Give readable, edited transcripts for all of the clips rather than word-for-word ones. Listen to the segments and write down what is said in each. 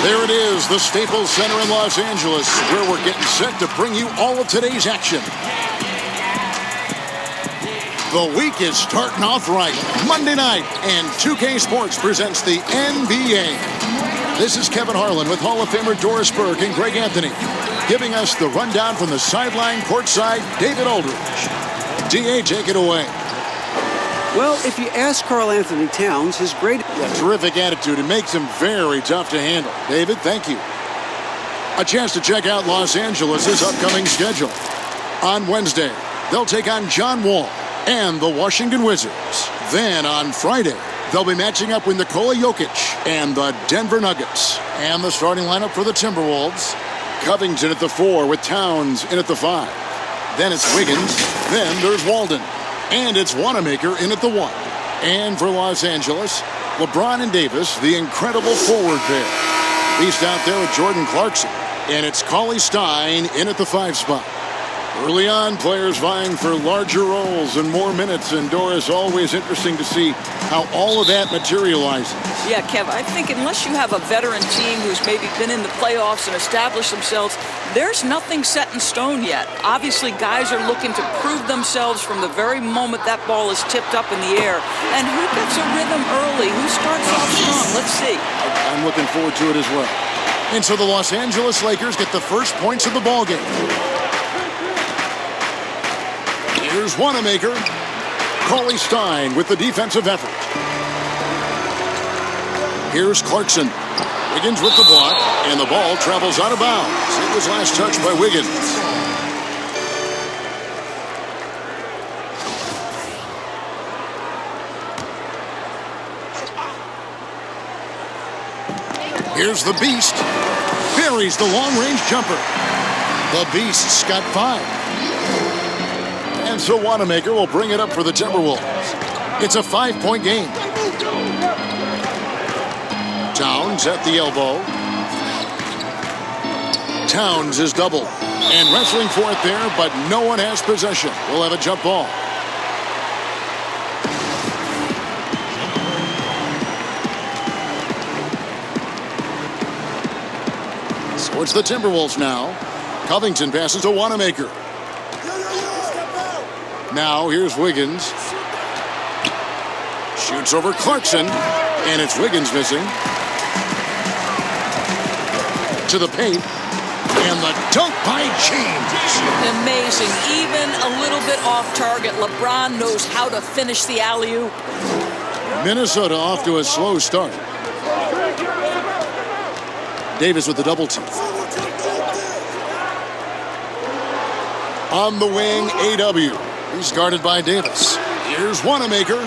There it is, the Staples Center in Los Angeles, where we're getting set to bring you all of today's action. The week is starting off right. Monday night, and 2K Sports presents the NBA. This is Kevin Harlan with Hall of Famer Doris Burke and Greg Anthony, giving us the rundown from the sideline courtside, David Aldridge. DA, take it away. Well, if you ask Karl Anthony Towns, his great... Terrific attitude. It makes him very tough to handle. David, thank you. A chance to check out Los Angeles' upcoming schedule. On Wednesday, they'll take on John Wall and the Washington Wizards. Then on Friday, they'll be matching up with Nikola Jokic and the Denver Nuggets. And the starting lineup for the Timberwolves: Covington at the 4 with Towns in at the 5. Then it's Wiggins. Then there's Walden. And it's Wanamaker in at the 1. And for Los Angeles, LeBron and Davis, the incredible forward pair. Beast out there with Jordan Clarkson. And it's Cauley Stein in at the 5 spot. Early on, players vying for larger roles and more minutes. And Doris, always interesting to see how all of that materializes. Yeah, Kev, I think unless you have a veteran team who's maybe been in the playoffs and established themselves, there's nothing set in stone yet. Obviously, guys are looking to prove themselves from the very moment that ball is tipped up in the air. And who gets a rhythm early? Who starts off strong? Let's see. I'm looking forward to it as well. And so the Los Angeles Lakers get the first points of the ballgame. Here's Wanamaker. Cauley Stein with the defensive effort. Here's Clarkson. Wiggins with the block, and the ball travels out of bounds. It was last touched by Wiggins. Here's the Beast. Buries the long-range jumper. The Beast's got 5. And so Wanamaker will bring it up for the Timberwolves. It's a 5-point game. Towns at the elbow. Towns is double. And wrestling for it there, but no one has possession. We'll have a jump ball. So it's the Timberwolves now. Covington passes to Wanamaker. Now here's Wiggins. Shoots over Clarkson. And it's Wiggins missing. To the paint. And the dunk by James. Amazing. Even a little bit off target. LeBron knows how to finish the alley-oop. Minnesota off to a slow start. Davis with the double team. On the wing, AW. He's guarded by Davis. Here's Wanamaker.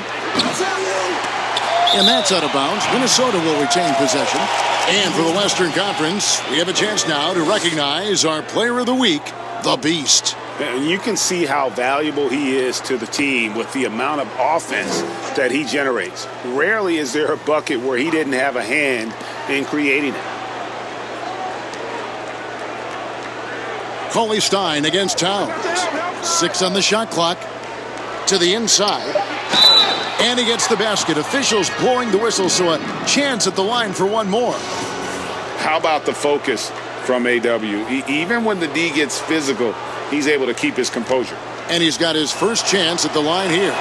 And that's out of bounds. Minnesota will retain possession. And for the Western Conference, we have a chance now to recognize our Player of the Week, the Beast. And you can see how valuable he is to the team with the amount of offense that he generates. Rarely is there a bucket where he didn't have a hand in creating it. Cauley Stein against Towns. 6 on the shot clock. To the inside. And he gets the basket. Officials blowing the whistle, so a chance at the line for one more. How about the focus from AW? Even when the D gets physical, he's able to keep his composure. And he's got his first chance at the line here.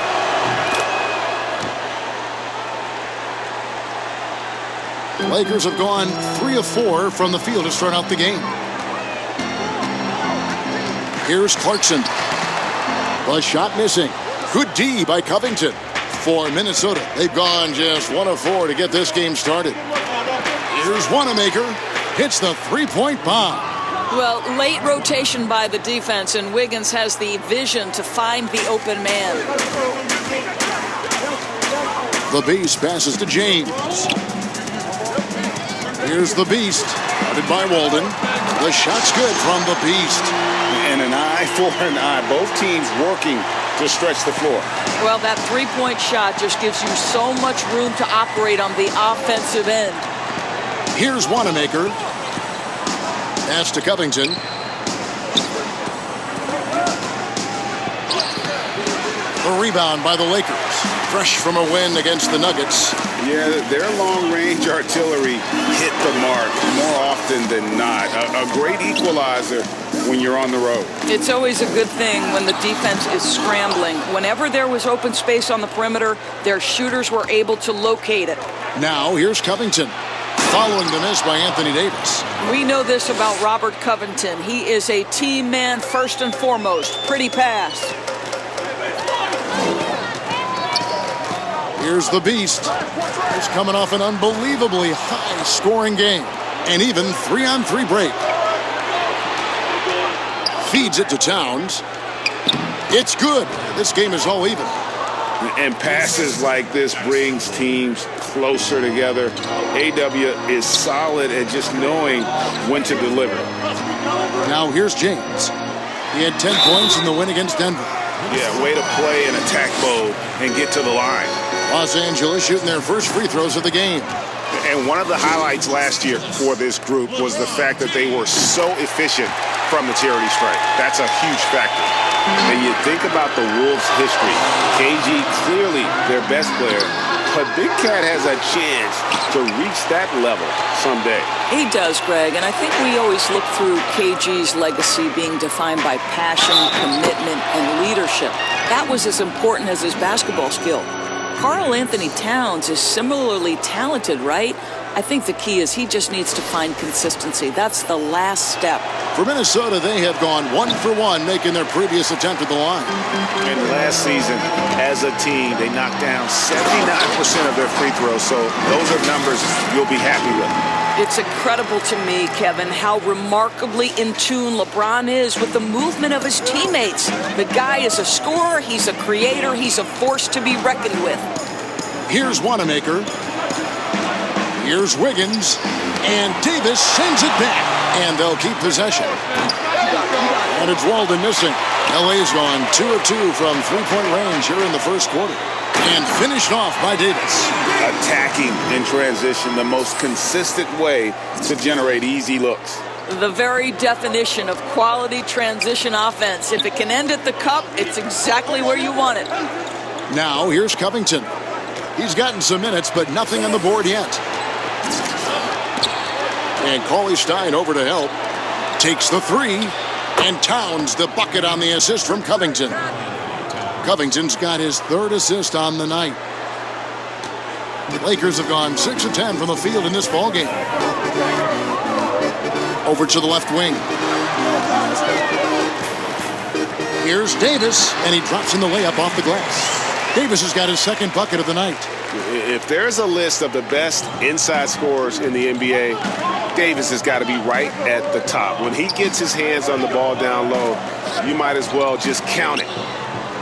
The Lakers have gone 3 of 4 from the field to start out the game. Here's Clarkson. The shot missing. Good D by Covington. For Minnesota, they've gone just 1 of 4 to get this game started. Here's Wanamaker. Hits the 3-point bomb. Well, late rotation by the defense, and Wiggins has the vision to find the open man. The Beast passes to James. Here's the Beast. Guarded by Walden. The shot's good from the Beast. And an eye for an eye. Both teams working to stretch the floor. Well, that 3-point shot just gives you so much room to operate on the offensive end. Here's Wanamaker. Pass to Covington. The rebound by the Lakers. Fresh from a win against the Nuggets. Yeah, their long-range artillery hit the mark more often than not. A great equalizer when you're on the road. It's always a good thing when the defense is scrambling. Whenever there was open space on the perimeter, their shooters were able to locate it. Now here's Covington, following the miss by Anthony Davis. We know this about Robert Covington. He is a team man first and foremost. Pretty pass. Here's the Beast. He's coming off an unbelievably high-scoring game. And even 3-on-3 break. Feeds it to Towns. It's good. This game is all even. And passes like this brings teams closer together. AW is solid at just knowing when to deliver. Now here's James. He had 10 points in the win against Denver. Yeah, way to play in attack mode and get to the line. Los Angeles shooting their first free throws of the game. And one of the highlights last year for this group was the fact that they were so efficient from the charity stripe. That's a huge factor. And you think about the Wolves' history. KG, clearly their best player, but Big Cat has a chance to reach that level someday. He does, Greg, and I think we always look through KG's legacy being defined by passion, commitment, and leadership. That was as important as his basketball skill. Karl Anthony Towns is similarly talented, right? I think the key is he just needs to find consistency. That's the last step. For Minnesota, they have gone 1-for-1, making their previous attempt at the line. And last season, as a team, they knocked down 79% of their free throws, so those are numbers you'll be happy with. It's incredible to me, Kevin, how remarkably in tune LeBron is with the movement of his teammates. The guy is a scorer, he's a creator, he's a force to be reckoned with. Here's Wanamaker. Here's Wiggins. And Davis sends it back. And they'll keep possession. And it's Walden missing. LA's gone 2 of 2 from three-point range here in the first quarter. And finished off by Davis. Attacking in transition, the most consistent way to generate easy looks. The very definition of quality transition offense. If it can end at the cup, it's exactly where you want it. Now here's Covington. He's gotten some minutes, but nothing on the board yet. And Cauley Stein over to help. Takes the three. And Towns the bucket on the assist from Covington. Covington's got his third assist on the night. The Lakers have gone 6 of 10 from the field in this ballgame. Over to the left wing. Here's Davis, and he drops in the layup off the glass. Davis has got his second bucket of the night. If there's a list of the best inside scorers in the NBA, Davis has got to be right at the top. When he gets his hands on the ball down low, you might as well just count it.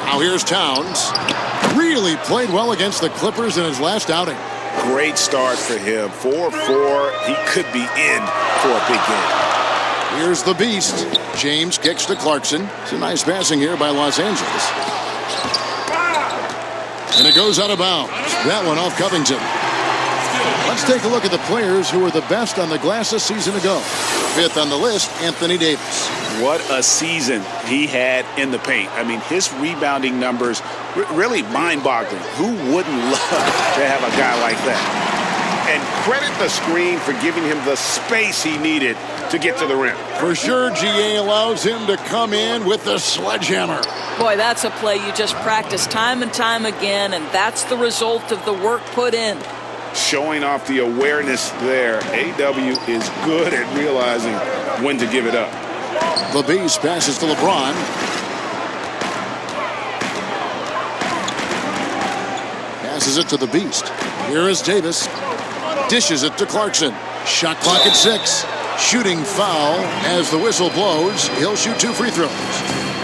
Now here's Towns. Really played well against the Clippers in his last outing. Great start for him. 4-4. He could be in for a big game. Here's the Beast. James kicks to Clarkson. It's a nice passing here by Los Angeles. And it goes out of bounds. That one off Covington. Let's take a look at the players who were the best on the glass a season ago. Fifth on the list, Anthony Davis. What a season he had in the paint. I mean, his rebounding numbers, really mind-boggling. Who wouldn't love to have a guy like that? And credit the screen for giving him the space he needed to get to the rim. For sure, GA allows him to come in with the sledgehammer. Boy, that's a play you just practice time and time again, and that's the result of the work put in. Showing off the awareness there. AW is good at realizing when to give it up. The Beast passes to LeBron. Passes it to the Beast. Here is Davis. Dishes it to Clarkson. Shot clock at 6. Shooting foul as the whistle blows. He'll shoot 2 free throws.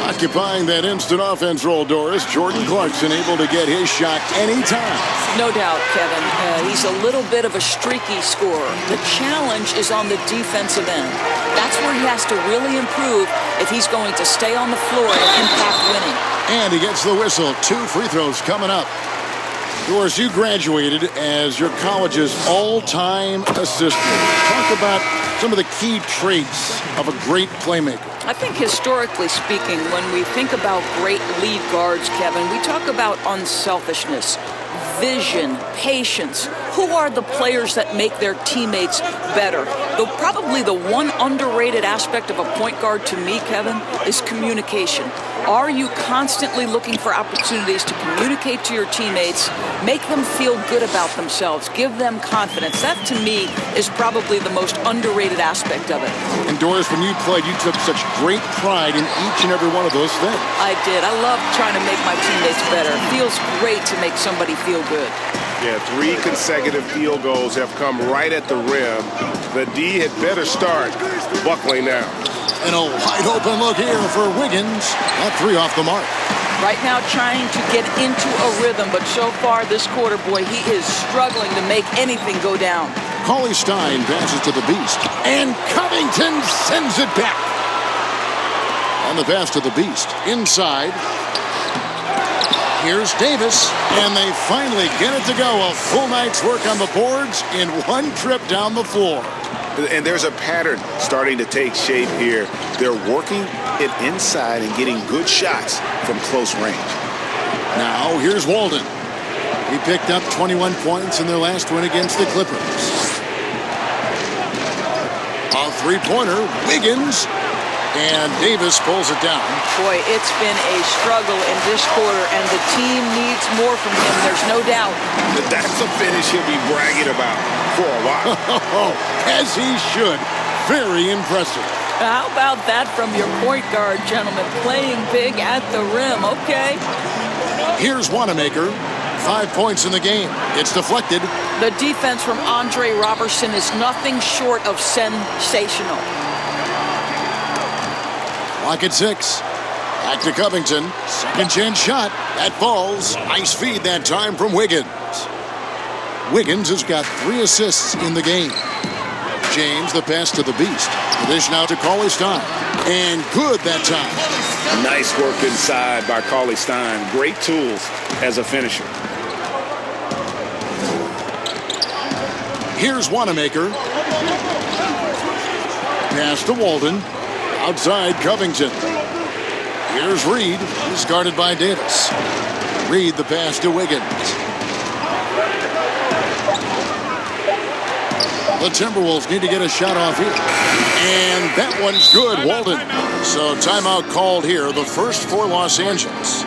Occupying that instant offense role, Doris, Jordan Clarkson able to get his shot anytime. No doubt, Kevin. He's a little bit of a streaky scorer. The challenge is on the defensive end. That's where he has to really improve if he's going to stay on the floor and impact winning. And he gets the whistle. 2 free throws coming up. Doris, you graduated as your college's all-time assistant. Talk about some of the key traits of a great playmaker. I think historically speaking, when we think about great lead guards, Kevin, we talk about unselfishness, vision, patience, Who are the players that make their teammates better? Though probably the one underrated aspect of a point guard to me, Kevin, is communication. Are you constantly looking for opportunities to communicate to your teammates, make them feel good about themselves, give them confidence? That, to me, is probably the most underrated aspect of it. And Doris, when you played, you took such great pride in each and every one of those things. I did. I love trying to make my teammates better. It feels great to make somebody feel good. Yeah, 3 consecutive field goals have come right at the rim. The D had better start buckling now. And a wide open look here for Wiggins. That 3 off the mark. Right now trying to get into a rhythm, but so far this quarter, boy, he is struggling to make anything go down. Cauley Stein passes to the Beast. And Covington sends it back. On the pass to the Beast. Inside. Here's Davis, and they finally get it to go. A full night's work on the boards in one trip down the floor. And there's a pattern starting to take shape here. They're working it inside and getting good shots from close range. Now, here's Walden. He picked up 21 points in their last win against the Clippers. A three-pointer, Wiggins. And Davis pulls it down. Boy, it's been a struggle in this quarter, and the team needs more from him, there's no doubt. That's the finish he'll be bragging about for a while. As he should. Very impressive. How about that from your point guard, gentlemen? Playing big at the rim, okay. Here's Wanamaker. 5 points in the game. It's deflected. The defense from Andre Robertson is nothing short of sensational. Clock at 6. Back to Covington. Second chance shot. That falls. Nice feed that time from Wiggins. Wiggins has got 3 assists in the game. James, the pass to the Beast. The dish now to Cauley Stein. And good that time. Nice work inside by Cauley Stein. Great tools as a finisher. Here's Wanamaker. Pass to Walden. Outside Covington. Here's Reed. He's guarded by Davis. Reed the pass to Wiggins. The Timberwolves need to get a shot off here. And that one's good, Walden. So timeout called here, the first for Los Angeles.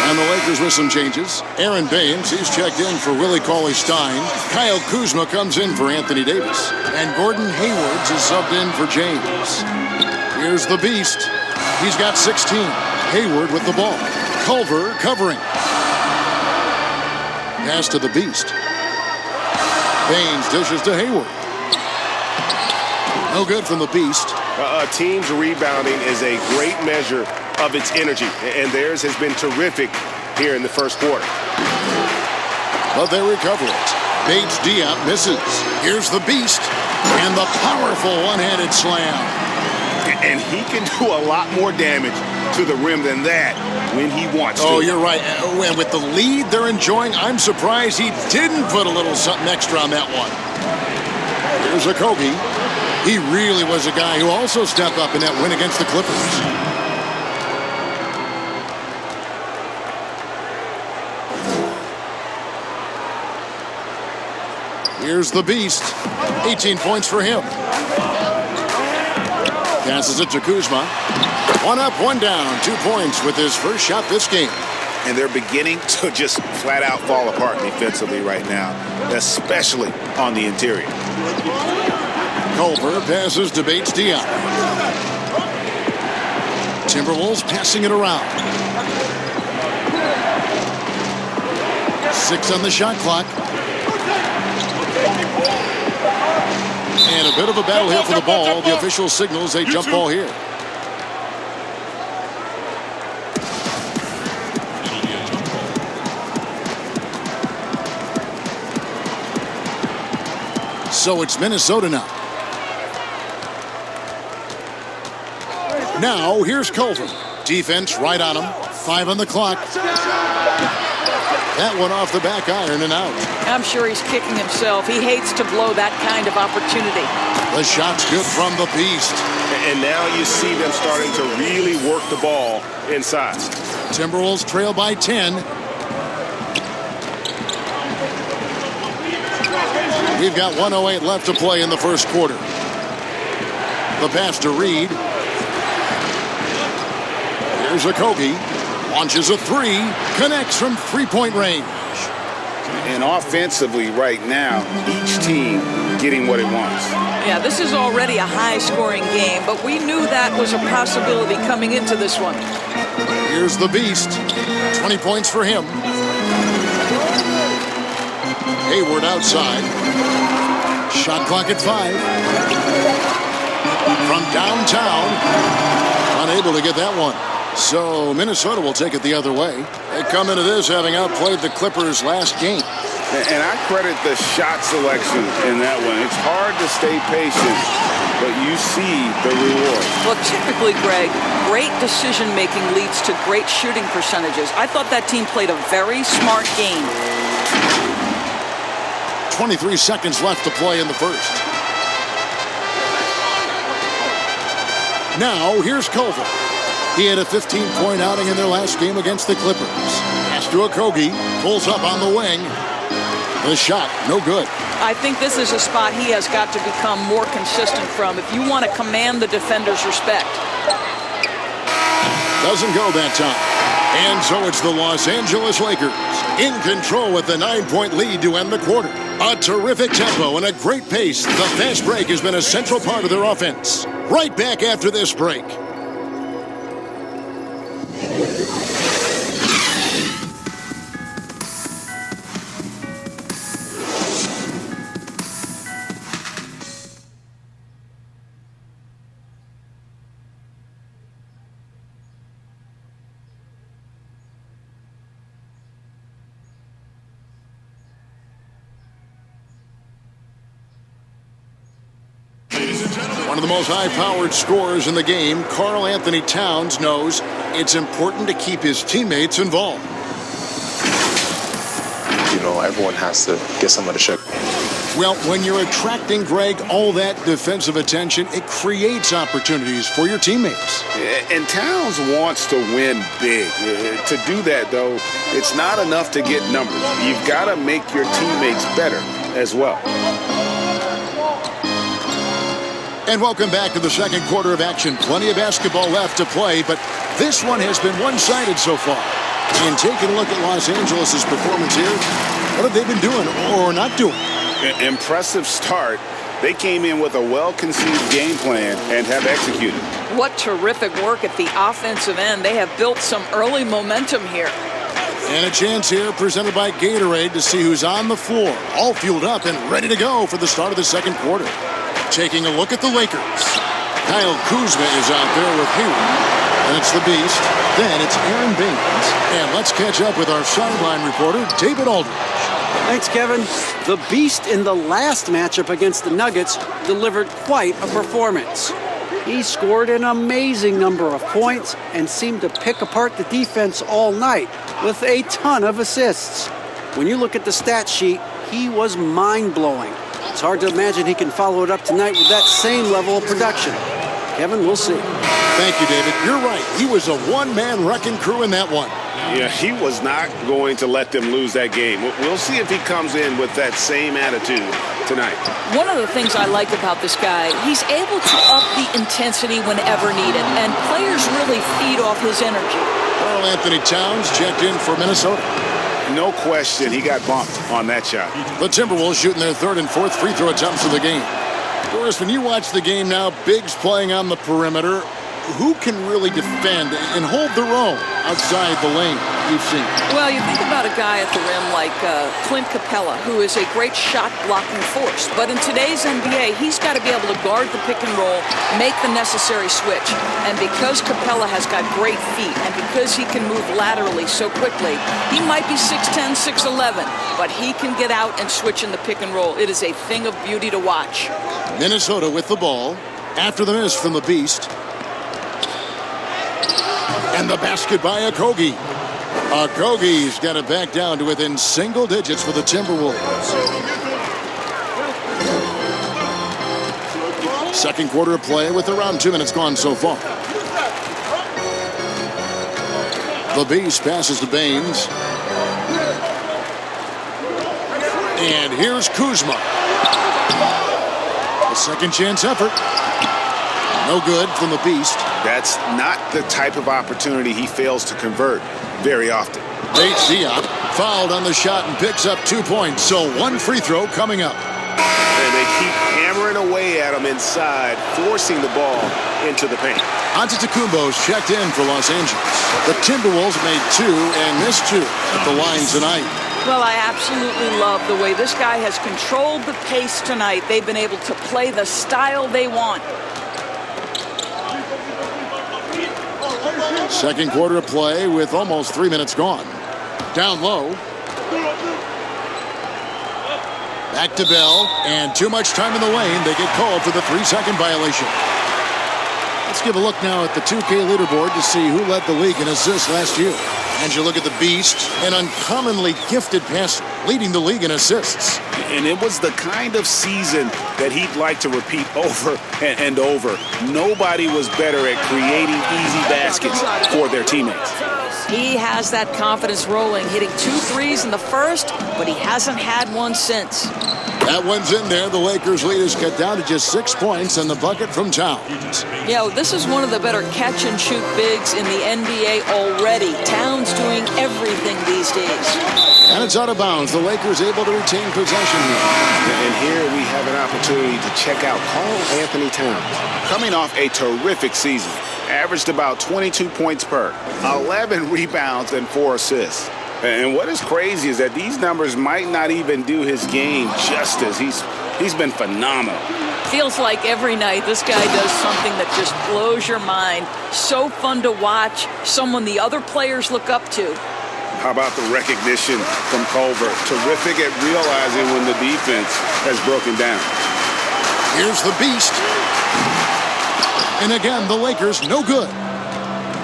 And the Lakers with some changes. Aaron Baines, he's checked in for Willie Cauley-Stein. Kyle Kuzma comes in for Anthony Davis. And Gordon Hayward is subbed in for James. Here's the Beast. He's got 16. Hayward with the ball. Culver covering. Pass to the Beast. Baines dishes to Hayward. No good from the Beast. A team's rebounding is a great measure of its energy, and theirs has been terrific here in the first quarter. But they recover it. Bates Diop misses. Here's the Beast. And the powerful one-handed slam. And he can do a lot more damage to the rim than that when he wants to. Oh, you're right. And with the lead they're enjoying, I'm surprised he didn't put a little something extra on that one. Here's a Kobe. He really was a guy who also stepped up in that win against the Clippers. Here's the Beast. 18 points for him. Passes it to Kuzma. 1 up, 1 down. 2 points with his first shot this game. And they're beginning to just flat out fall apart defensively right now, especially on the interior. Culver passes to Bates Diop. Timberwolves passing it around. 6 on the shot clock. And a bit of a battle here for the ball. The official signals a jump ball here. So it's Minnesota now. Now here's Culver. Defense right on him. 5 on the clock. That one off the back iron and out. I'm sure he's kicking himself. He hates to blow that kind of opportunity. The shot's good from the beast. And now you see them starting to really work the ball inside. Timberwolves trail by 10. We've got 1:08 left to play in the first quarter. The pass to Reed. Here's Okogie. Launches a three. Connects from three-point range. And offensively right now, each team getting what it wants. Yeah, this is already a high-scoring game, but we knew that was a possibility coming into this one. Here's the beast. 20 points for him. Hayward outside. Shot clock at 5. From downtown. Unable to get that one. So Minnesota will take it the other way. They come into this having outplayed the Clippers last game. And I credit the shot selection in that one. It's hard to stay patient, but you see the reward. Well, typically, Greg, great decision-making leads to great shooting percentages. I thought that team played a very smart game. 23 seconds left to play in the first. Now, here's Culver. He had a 15-point outing in their last game against the Clippers. Pass to Okogie. Pulls up on the wing. The shot, no good. I think this is a spot he has got to become more consistent from if you want to command the defender's respect. Doesn't go that time. And so it's the Los Angeles Lakers in control with the 9-point lead to end the quarter. A terrific tempo and a great pace. The fast break has been a central part of their offense. Right back after this break. One of the most high-powered scorers in the game, Karl Anthony Towns, knows it's important to keep his teammates involved. You know, everyone has to get some of the check. Well, when you're attracting, Greg, all that defensive attention, it creates opportunities for your teammates. And Towns wants to win big. To do that, though, it's not enough to get numbers. You've got to make your teammates better as well. And welcome back to the second quarter of action. Plenty of basketball left to play, but this one has been one-sided so far. And taking a look at Los Angeles' performance here, what have they been doing or not doing? Impressive start. They came in with a well-conceived game plan and have executed. What terrific work at the offensive end. They have built some early momentum here. And a chance here presented by Gatorade to see who's on the floor, all fueled up and ready to go for the start of the second quarter. Taking a look at the Lakers. Kyle Kuzma is out there with Hayward. And it's the Beast. Then it's Aaron Baines. And let's catch up with our sideline reporter, David Aldridge. Thanks, Kevin. The Beast in the last matchup against the Nuggets delivered quite a performance. He scored an amazing number of points and seemed to pick apart the defense all night with a ton of assists. When you look at the stat sheet, he was mind-blowing. It's hard to imagine he can follow it up tonight with that same level of production. Kevin, we'll see. Thank you, David. You're right. He was a one-man wrecking crew in that one. Yeah, he was not going to let them lose that game. We'll see if he comes in with that same attitude tonight. One of the things I like about this guy, he's able to up the intensity whenever needed, and players really feed off his energy. Karl Anthony Towns checked in for Minnesota. No question, he got bumped on that shot. The Timberwolves shooting their third and fourth free throw attempts of the game. Doris, when you watch the game now, bigs playing on the perimeter, who can really defend and hold their own outside the lane you've seen? Well, you think about a guy at the rim like Clint Capella, who is a great shot-blocking force. But in today's NBA, he's got to be able to guard the pick and roll, make the necessary switch. And because Capella has got great feet and because he can move laterally so quickly, he might be 6'10", 6'11", but he can get out and switch in the pick and roll. It is a thing of beauty to watch. Minnesota with the ball after the miss from the Beast. And the basket by Okogie. Okogie's got it back down to within single digits for the Timberwolves. Second quarter of play with around 2 minutes gone so far. The Beast passes to Baines. And here's Kuzma. A second chance effort. No good from the Beast. That's not the type of opportunity he fails to convert very often. Nate Diop fouled on the shot and picks up 2 points. So one free throw coming up. And they keep hammering away at him inside, forcing the ball into the paint. Antetokounmpo's checked in for Los Angeles. The Timberwolves made 2 and missed 2 at the line tonight. Well, I absolutely love the way this guy has controlled the pace tonight. They've been able to play the style they want. Second quarter of play with almost 3 minutes gone. Down low. Back to Bell, and too much time in the lane. They get called for the 3-second violation. Let's give a look now at the 2K leaderboard to see who led the league in assists last year. And you look at the Beast, an uncommonly gifted passer, leading the league in assists. And it was the kind of season that he'd like to repeat over and over. Nobody was better at creating easy baskets for their teammates. He has that confidence rolling, hitting 2 threes in the first, but he hasn't had one since. That one's in there. The Lakers' lead is cut down to just 6 points and the bucket from Towns. This is one of the better catch-and-shoot bigs in the NBA already. Towns doing everything these days. And it's out of bounds. The Lakers able to retain possession here. And here we have an opportunity to check out Karl Anthony Towns. Coming off a terrific season. Averaged about 22 points per, 11 rebounds, and 4 assists. And what is crazy is that these numbers might not even do his game justice. He's been phenomenal. Feels like every night this guy does something that just blows your mind. So fun to watch, someone the other players look up to. How about the recognition from Culver? Terrific at realizing when the defense has broken down. Here's the Beast. And again, the Lakers no good.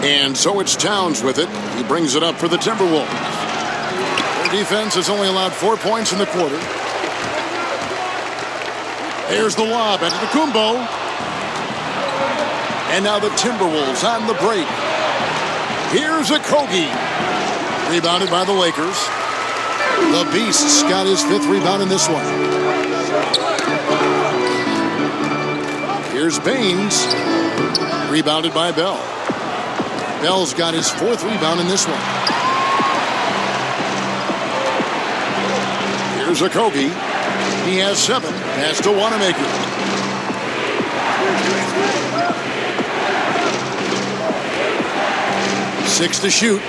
And so it's Towns with it. He brings it up for the Timberwolves. Their defense has only allowed 4 points in the quarter. There's the lob at Antetokounmpo. And now the Timberwolves on the break. Here's Okogie. Rebounded by the Lakers. The Beast's got his 5th rebound in this one. Here's Baines. Rebounded by Bell. Bell's got his 4th rebound in this one. Here's Okogie. He has 7. Pass to Wanamaker. Six to shoot.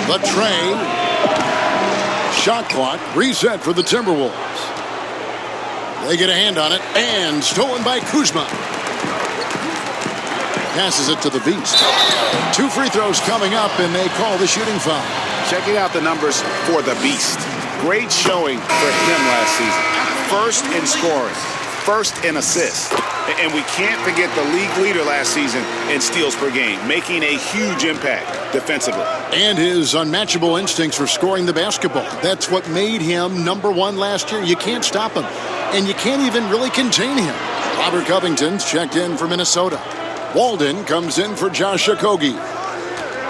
The tray. Shot clock reset for the Timberwolves. They get a hand on it, and stolen by Kuzma. Passes it to the Beast. 2 free throws coming up, and they call the shooting foul. Checking out the numbers for the Beast. Great showing for him last season. First in scoring, first in assists. And we can't forget the league leader last season in steals per game, making a huge impact defensively. And his unmatchable instincts for scoring the basketball. That's what made him #1 last year. You can't stop him, and you can't even really contain him. Robert Covington's checked in for Minnesota. Walden comes in for Josh Okogie.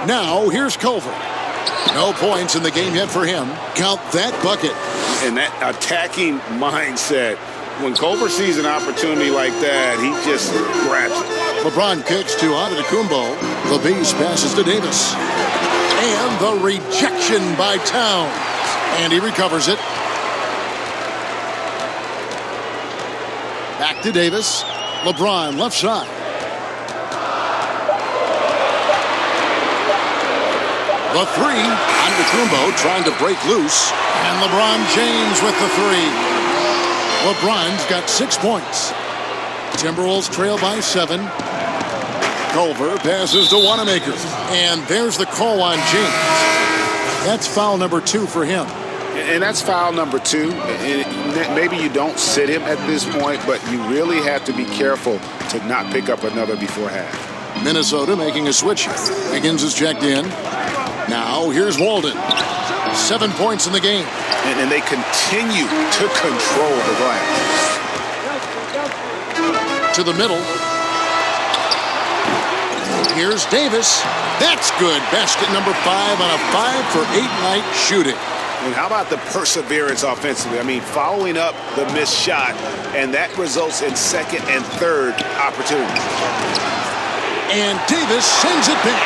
Now, here's Culver. No points in the game yet for him. Count that bucket. And that attacking mindset, when Culver sees an opportunity like that, he just grabs it. LeBron kicks to Antetokounmpo. The Beast passes to Davis. And the rejection by Towns. And he recovers it. Back to Davis. LeBron left side. The 3. Antetokounmpo trying to break loose. And LeBron James with the 3. LeBron's got 6 points. Timberwolves trail by 7. Culver passes to Wanamaker. And there's the call on James. That's foul number 2 for him. And that's foul number 2. And maybe you don't sit him at this point, but you really have to be careful to not pick up another before half. Minnesota making a switch. Higgins is checked in. Now here's Walden. 7 points in the game. And they continue to control the glass. To the middle. Here's Davis. That's good. Basket number 5 on a 5-for-8 night shooting. And how about the perseverance offensively? I mean, following up the missed shot, and that results in second and third opportunities. And Davis sends it back.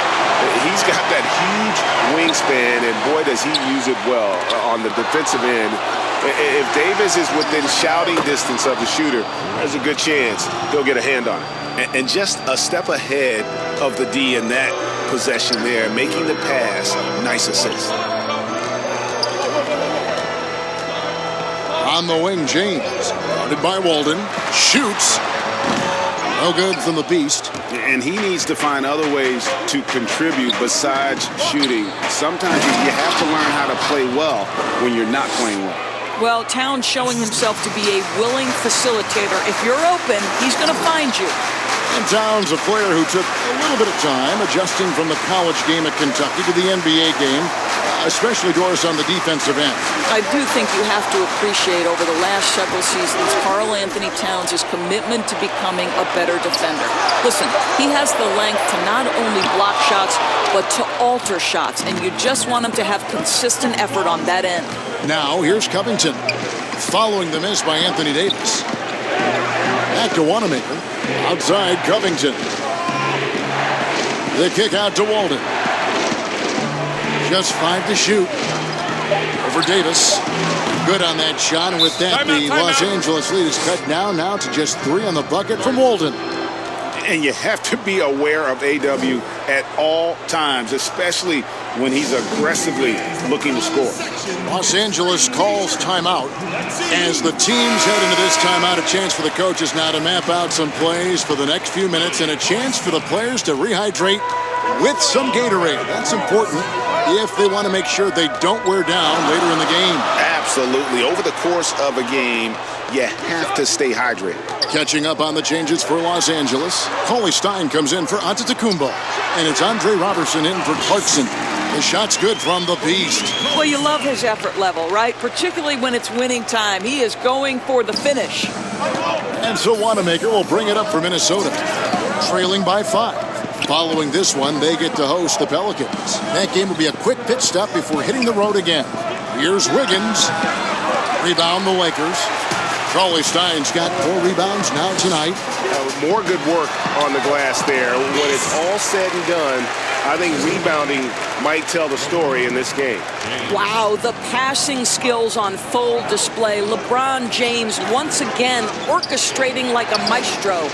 He's got that huge wingspan, and boy, does he use it well on the defensive end. If Davis is within shouting distance of the shooter, there's a good chance he'll get a hand on it. And just a step ahead of the D in that possession there, making the pass. Nice assist. On the wing, James. Guarded by Walden. Shoots. No good from the Beast. And he needs to find other ways to contribute besides shooting. Sometimes you have to learn how to play well when you're not playing well. Well, Towns showing himself to be a willing facilitator. If you're open, he's going to find you. And Towns, a player who took a little bit of time adjusting from the college game at Kentucky to the NBA game, especially Doris on the defensive end. I do think you have to appreciate over the last several seasons Karl Anthony Towns' commitment to becoming a better defender. Listen, he has the length to not only block shots, but to alter shots, and you just want him to have consistent effort on that end. Now, here's Covington, following the miss by Anthony Davis. Back to Wanamaker. Outside, Covington. The kick out to Walden. Just 5 to shoot. Over Davis. Good on that shot, and with that, the Los Angeles lead is cut down now to just 3 on the bucket from Walden. And you have to be aware of AW at all times, especially when he's aggressively looking to score. Los Angeles calls timeout. As the teams head into this timeout, a chance for the coaches now to map out some plays for the next few minutes and a chance for the players to rehydrate with some Gatorade. That's important if they want to make sure they don't wear down later in the game. Absolutely. Over the course of a game, you have to stay hydrated. Catching up on the changes for Los Angeles, Cauley Stein comes in for Antetokounmpo, and it's Andre Robertson in for Clarkson. The shot's good from the Beast. Well, you love his effort level, right? Particularly when it's winning time. He is going for the finish. And so Wanamaker will bring it up for Minnesota, trailing by 5. Following this one, they get to host the Pelicans. That game will be a quick pit stop before hitting the road again. Here's Wiggins. Rebound the Lakers. Cauley Stein's got 4 rebounds now tonight. More good work on the glass there. When it's all said and done, I think rebounding might tell the story in this game. Wow, the passing skills on full display. LeBron James once again orchestrating like a maestro.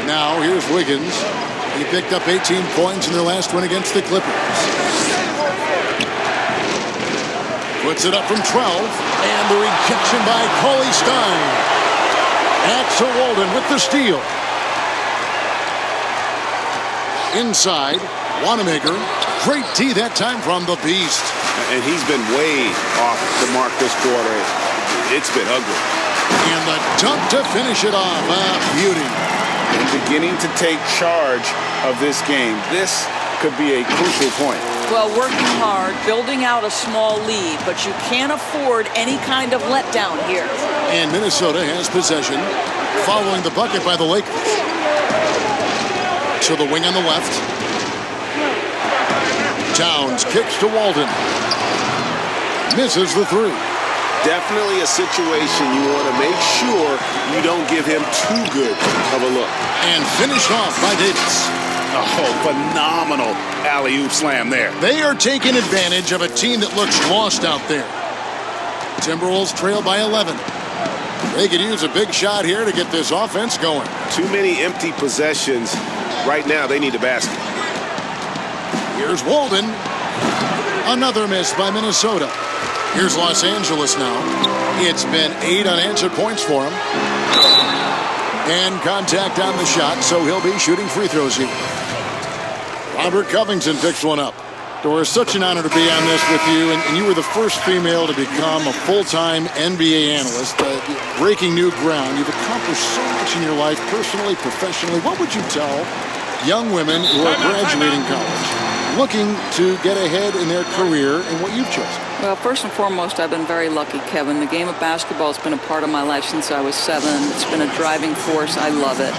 Now here's Wiggins. He picked up 18 points in their last win against the Clippers. Puts it up from 12. And the rejection by Cauley Stein. Axel Walden with the steal. Inside, Wanamaker. Great D that time from the Beast. And he's been way off the mark this quarter. It's been ugly. And the dunk to finish it off. Beauty. And beginning to take charge of this game. This could be a crucial point. Well, working hard, building out a small lead, but you can't afford any kind of letdown here. And Minnesota has possession, following the bucket by the Lakers. To the wing on the left. Towns kicks to Walden. Misses the 3. Definitely a situation you want to make sure you don't give him too good of a look. And finished off by Davis. Oh, phenomenal alley-oop slam there. They are taking advantage of a team that looks lost out there. Timberwolves trail by 11. They could use a big shot here to get this offense going. Too many empty possessions. Right now, they need a basket. Here's Walden. Another miss by Minnesota. Here's Los Angeles now. It's been 8 unanswered points for him. And contact on the shot, so he'll be shooting free throws here. Robert Covington picks one up. Doris, such an honor to be on this with you, and you were the first female to become a full-time NBA analyst, breaking new ground. You've accomplished so much in your life, personally, professionally. What would you tell young women who are graduating college, looking to get ahead in their career and what you've chosen? Well, first and foremost, I've been very lucky, Kevin. The game of basketball has been a part of my life since I was 7. It's been a driving force. I love it.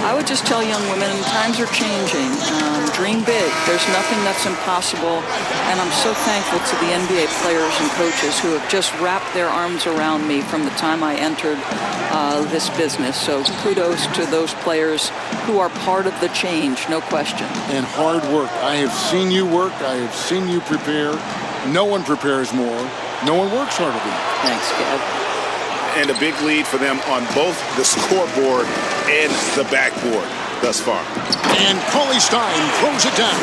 I would just tell young women, times are changing. Dream big. There's nothing that's impossible. And I'm so thankful to the NBA players and coaches who have just wrapped their arms around me from the time I entered this business. So kudos to those players who are part of the change, no question. And hard work. I have seen you work. I have seen you prepare. No one prepares more. No one works harder than you. Thanks, Kev. And a big lead for them on both the scoreboard and the backboard thus far. And Cauley Stein throws it down.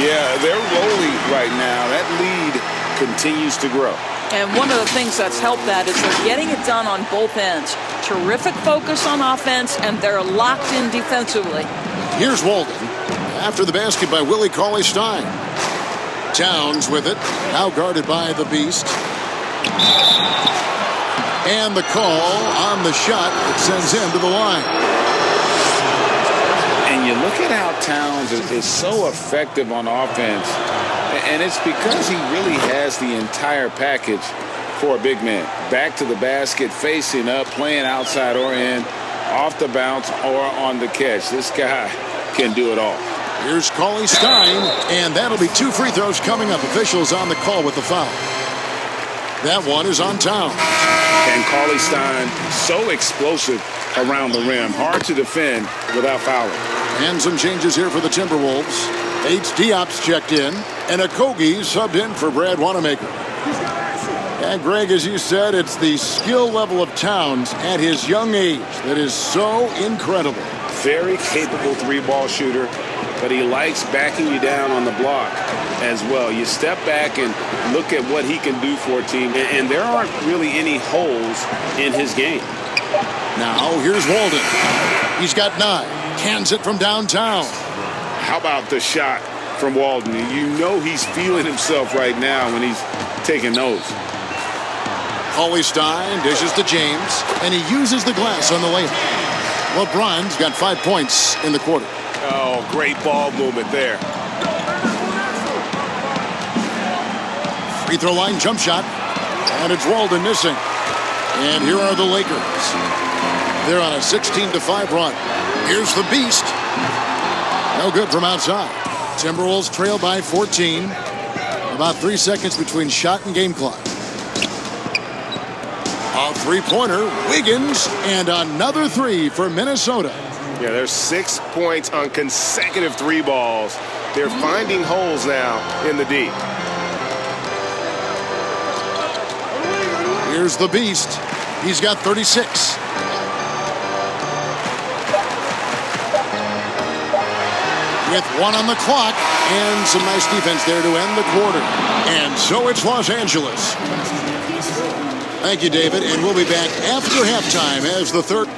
Yeah, they're rolling right now. That lead continues to grow. And one of the things that's helped that is they're getting it done on both ends. Terrific focus on offense, and they're locked in defensively. Here's Walden. After the basket by Willie Cauley Stein. Towns with it. Now guarded by the Beast. And the call on the shot that sends him to the line. And you look at how Towns is so effective on offense. And it's because he really has the entire package for a big man. Back to the basket, facing up, playing outside or in, off the bounce or on the catch. This guy can do it all. Here's Cauley Stein, and that'll be 2 free throws coming up. Officials on the call with the foul. That one is on Towns. And Cauley Stein, so explosive around the rim. Hard to defend without fouling. And some changes here for the Timberwolves. H. Diop's checked in, and Okogie subbed in for Brad Wanamaker. And Greg, as you said, it's the skill level of Towns at his young age that is so incredible. Very capable 3-ball shooter, but he likes backing you down on the block as well. You step back and look at what he can do for a team, and there aren't really any holes in his game. Now, here's Walden. He's got 9. Cans it from downtown. How about the shot from Walden? You know he's feeling himself right now when he's taking those. Cauley Stein dishes to James, and he uses the glass on the layup. LeBron's got 5 points in the quarter. Oh, great ball movement there. Free throw line jump shot, and it's Walden missing. And here are the Lakers. They're on a 16-5 run. Here's the Beast. No good from outside. Timberwolves trail by 14. About 3 seconds between shot and game clock. A three-pointer, Wiggins, and another 3 for Minnesota. Yeah, there's 6 points on consecutive 3 balls. They're finding holes now in the D. Here's the Beast. He's got 36. With 1 on the clock and some nice defense there to end the quarter. And so it's Los Angeles. Thank you, David, and we'll be back after halftime as the third.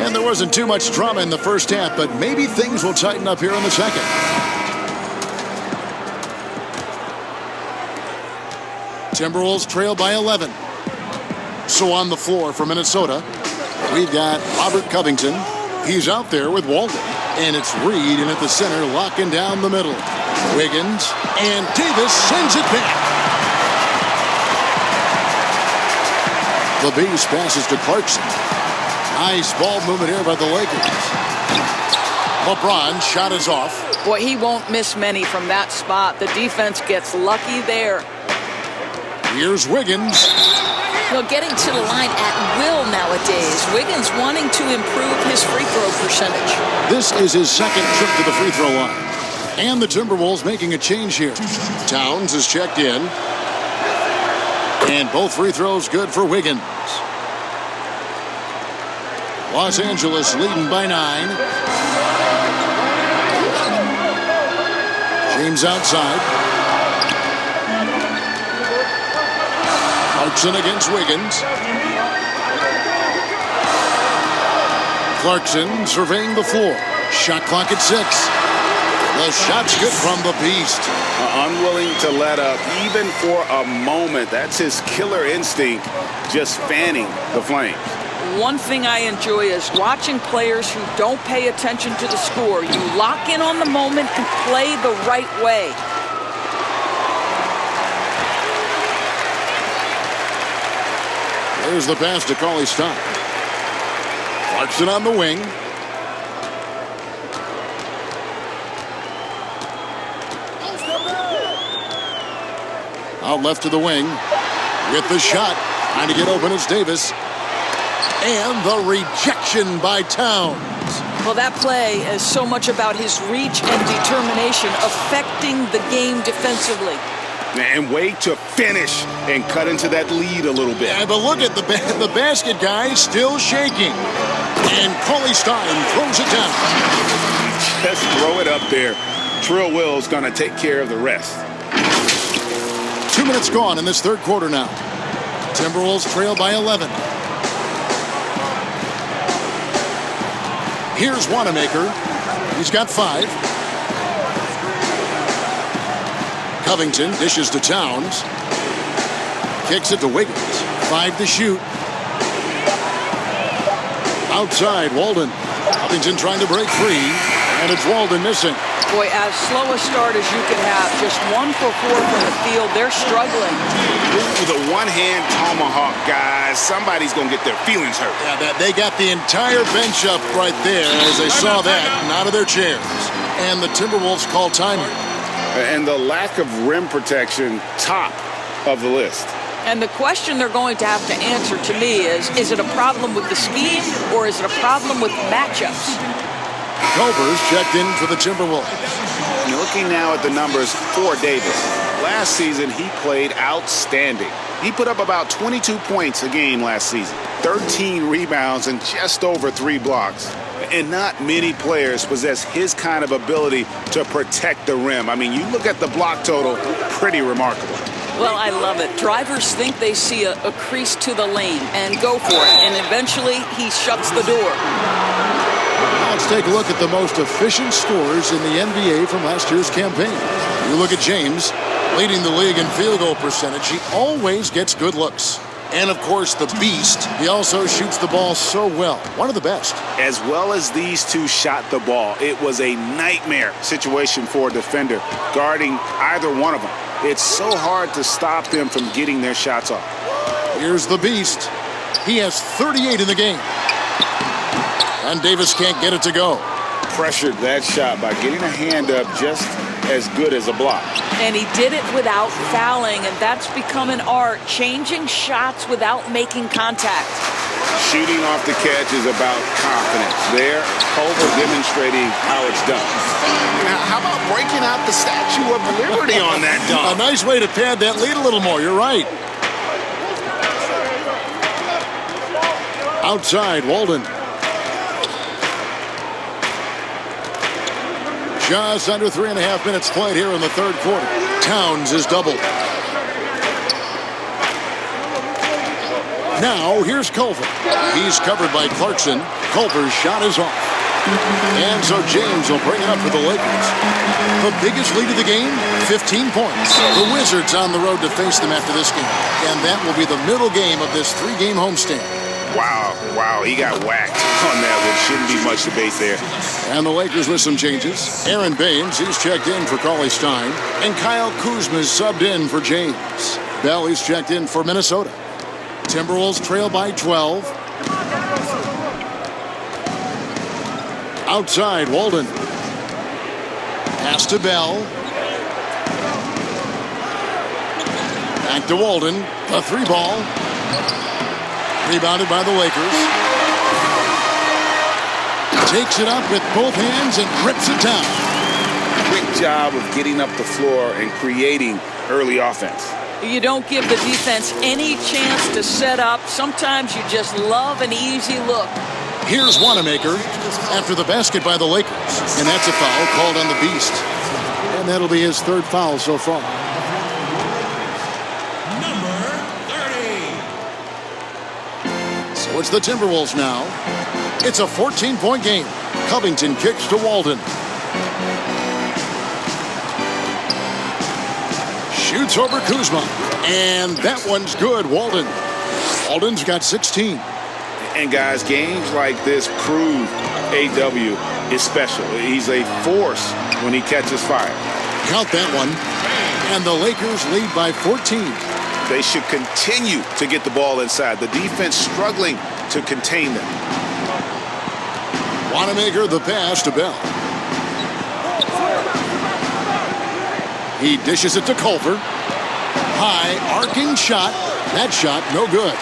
And there wasn't too much drama in the first half, but maybe things will tighten up here in the second. Timberwolves trail by 11. So on the floor for Minnesota, we've got Robert Covington. He's out there with Walden. And it's Reed in at the center, locking down the middle. Wiggins, and Davis sends it back. The Beast passes to Clarkson. Nice ball movement here by the Lakers. LeBron shot is off. Boy, he won't miss many from that spot. The defense gets lucky there. Here's Wiggins. Well, getting to the line at will nowadays. Wiggins wanting to improve his free throw percentage. This is his second trip to the free throw line. And the Timberwolves making a change here. Towns is checked in. And both free throws good for Wiggins. Los Angeles leading by 9. James outside. Clarkson against Wiggins. Clarkson surveying the floor. Shot clock at 6. The shot's good from the beast. Unwilling to let up even for a moment. That's his killer instinct, just fanning the flames. One thing I enjoy is watching players who don't pay attention to the score. You lock in on the moment and play the right way. There's the pass to Cauley Stein. Clarkson on the wing. Out left to the wing. With the shot. Trying to get open is Davis. And the rejection by Towns. Well, that play is so much about his reach and determination affecting the game defensively. And way to finish and cut into that lead a little bit. Yeah, but look at the basket guy still shaking. And Cauley Stein throws it down. Just throw it up there. Trill Will's going to take care of the rest. 2 minutes gone in this third quarter now. Timberwolves trail by 11. Here's Wanamaker. He's got 5. Covington dishes to Towns. Kicks it to Wiggins. 5 to shoot. Outside, Walden. Covington trying to break free. And it's Walden missing. Boy, as slow a start as you can have. Just 1 for 4 from the field. They're struggling. Ooh, the one-hand tomahawk, guys. Somebody's going to get their feelings hurt. Yeah, they got the entire bench up right there as they saw that and out of their chairs. And the Timberwolves call timeout. And the lack of rim protection, top of the list. And the question they're going to have to answer to me is it a problem with the scheme or is it a problem with matchups? Culver's checked in for the Timberwolves. Looking now at the numbers for Davis. Last season, he played outstanding. He put up about 22 points a game last season, 13 rebounds, and just over 3 blocks. And not many players possess his kind of ability to protect the rim. I mean, you look at the block total, pretty remarkable. Well, I love it. Drivers think they see a crease to the lane and go for it. And eventually, he shuts the door. Let's take a look at the most efficient scorers in the NBA from last year's campaign. You look at James, leading the league in field goal percentage. He always gets good looks. And, of course, the beast. He also shoots the ball so well. One of the best. As well as these two shot the ball, it was a nightmare situation for a defender guarding either one of them. It's so hard to stop them from getting their shots off. Here's the beast. He has 38 in the game. And Davis can't get it to go. Pressured that shot by getting a hand up just as good as a block. And he did it without fouling, and that's become an art, changing shots without making contact. Shooting off the catch is about confidence. There, Culver demonstrating how it's done. Now, how about breaking out the Statue of Liberty on that dunk? A nice way to pad that lead a little more. You're right. Outside, Walden. Just under 3.5 minutes played here in the third quarter. Towns is doubled. Now, here's Culver. He's covered by Clarkson. Culver's shot is off. And so James will bring it up for the Lakers. The biggest lead of the game, 15 points. The Wizards on the road to face them after this game. And that will be the middle game of this 3-game homestand. Wow, he got whacked on that one. Shouldn't be much debate there. And the Lakers with some changes. Aaron Baines, he's checked in for Cauley Stein. And Kyle Kuzma's subbed in for James. Bell, he's checked in for Minnesota. Timberwolves trail by 12. Outside, Walden. Pass to Bell. Back to Walden. The 3-ball. Rebounded by the Lakers. Takes it up with both hands and grips it down. Quick job of getting up the floor and creating early offense. You don't give the defense any chance to set up. Sometimes you just love an easy look. Here's Wanamaker after the basket by the Lakers. And that's a foul called on the Beast. And that'll be his 3rd foul so far. So it's the Timberwolves now. It's a 14-point game. Covington kicks to Walden. Shoots over Kuzma. And that one's good, Walden. Walden's got 16. And guys, games like this prove AW is special. He's a force when he catches fire. Count that one. And the Lakers lead by 14. They should continue to get the ball inside. The defense struggling to contain them. Wanamaker the pass to Bell. He dishes it to Culver. High arcing shot. That shot no good.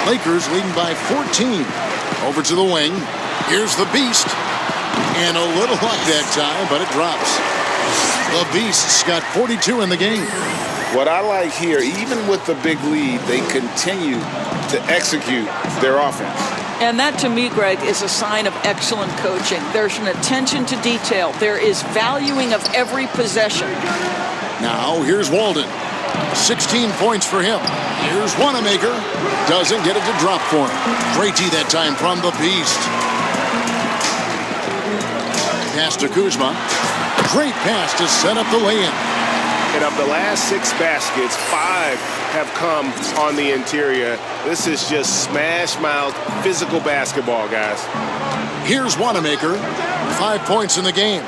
Lakers leading by 14. Over to the wing. Here's the Beast. And a little luck that time, but it drops. The Beast's got 42 in the game. What I like here, even with the big lead, they continue to execute their offense. And that, to me, Greg, is a sign of excellent coaching. There's an attention to detail. There is valuing of every possession. Now, here's Walden. 16 points for him. Here's Wanamaker. Doesn't get it to drop for him. Grady that time from the Beast. Pass to Kuzma. Great pass to set up the lay-in. And of the last 6 baskets, 5 have come on the interior. This is just smash-mouth physical basketball, guys. Here's Wanamaker. 5 points in the game.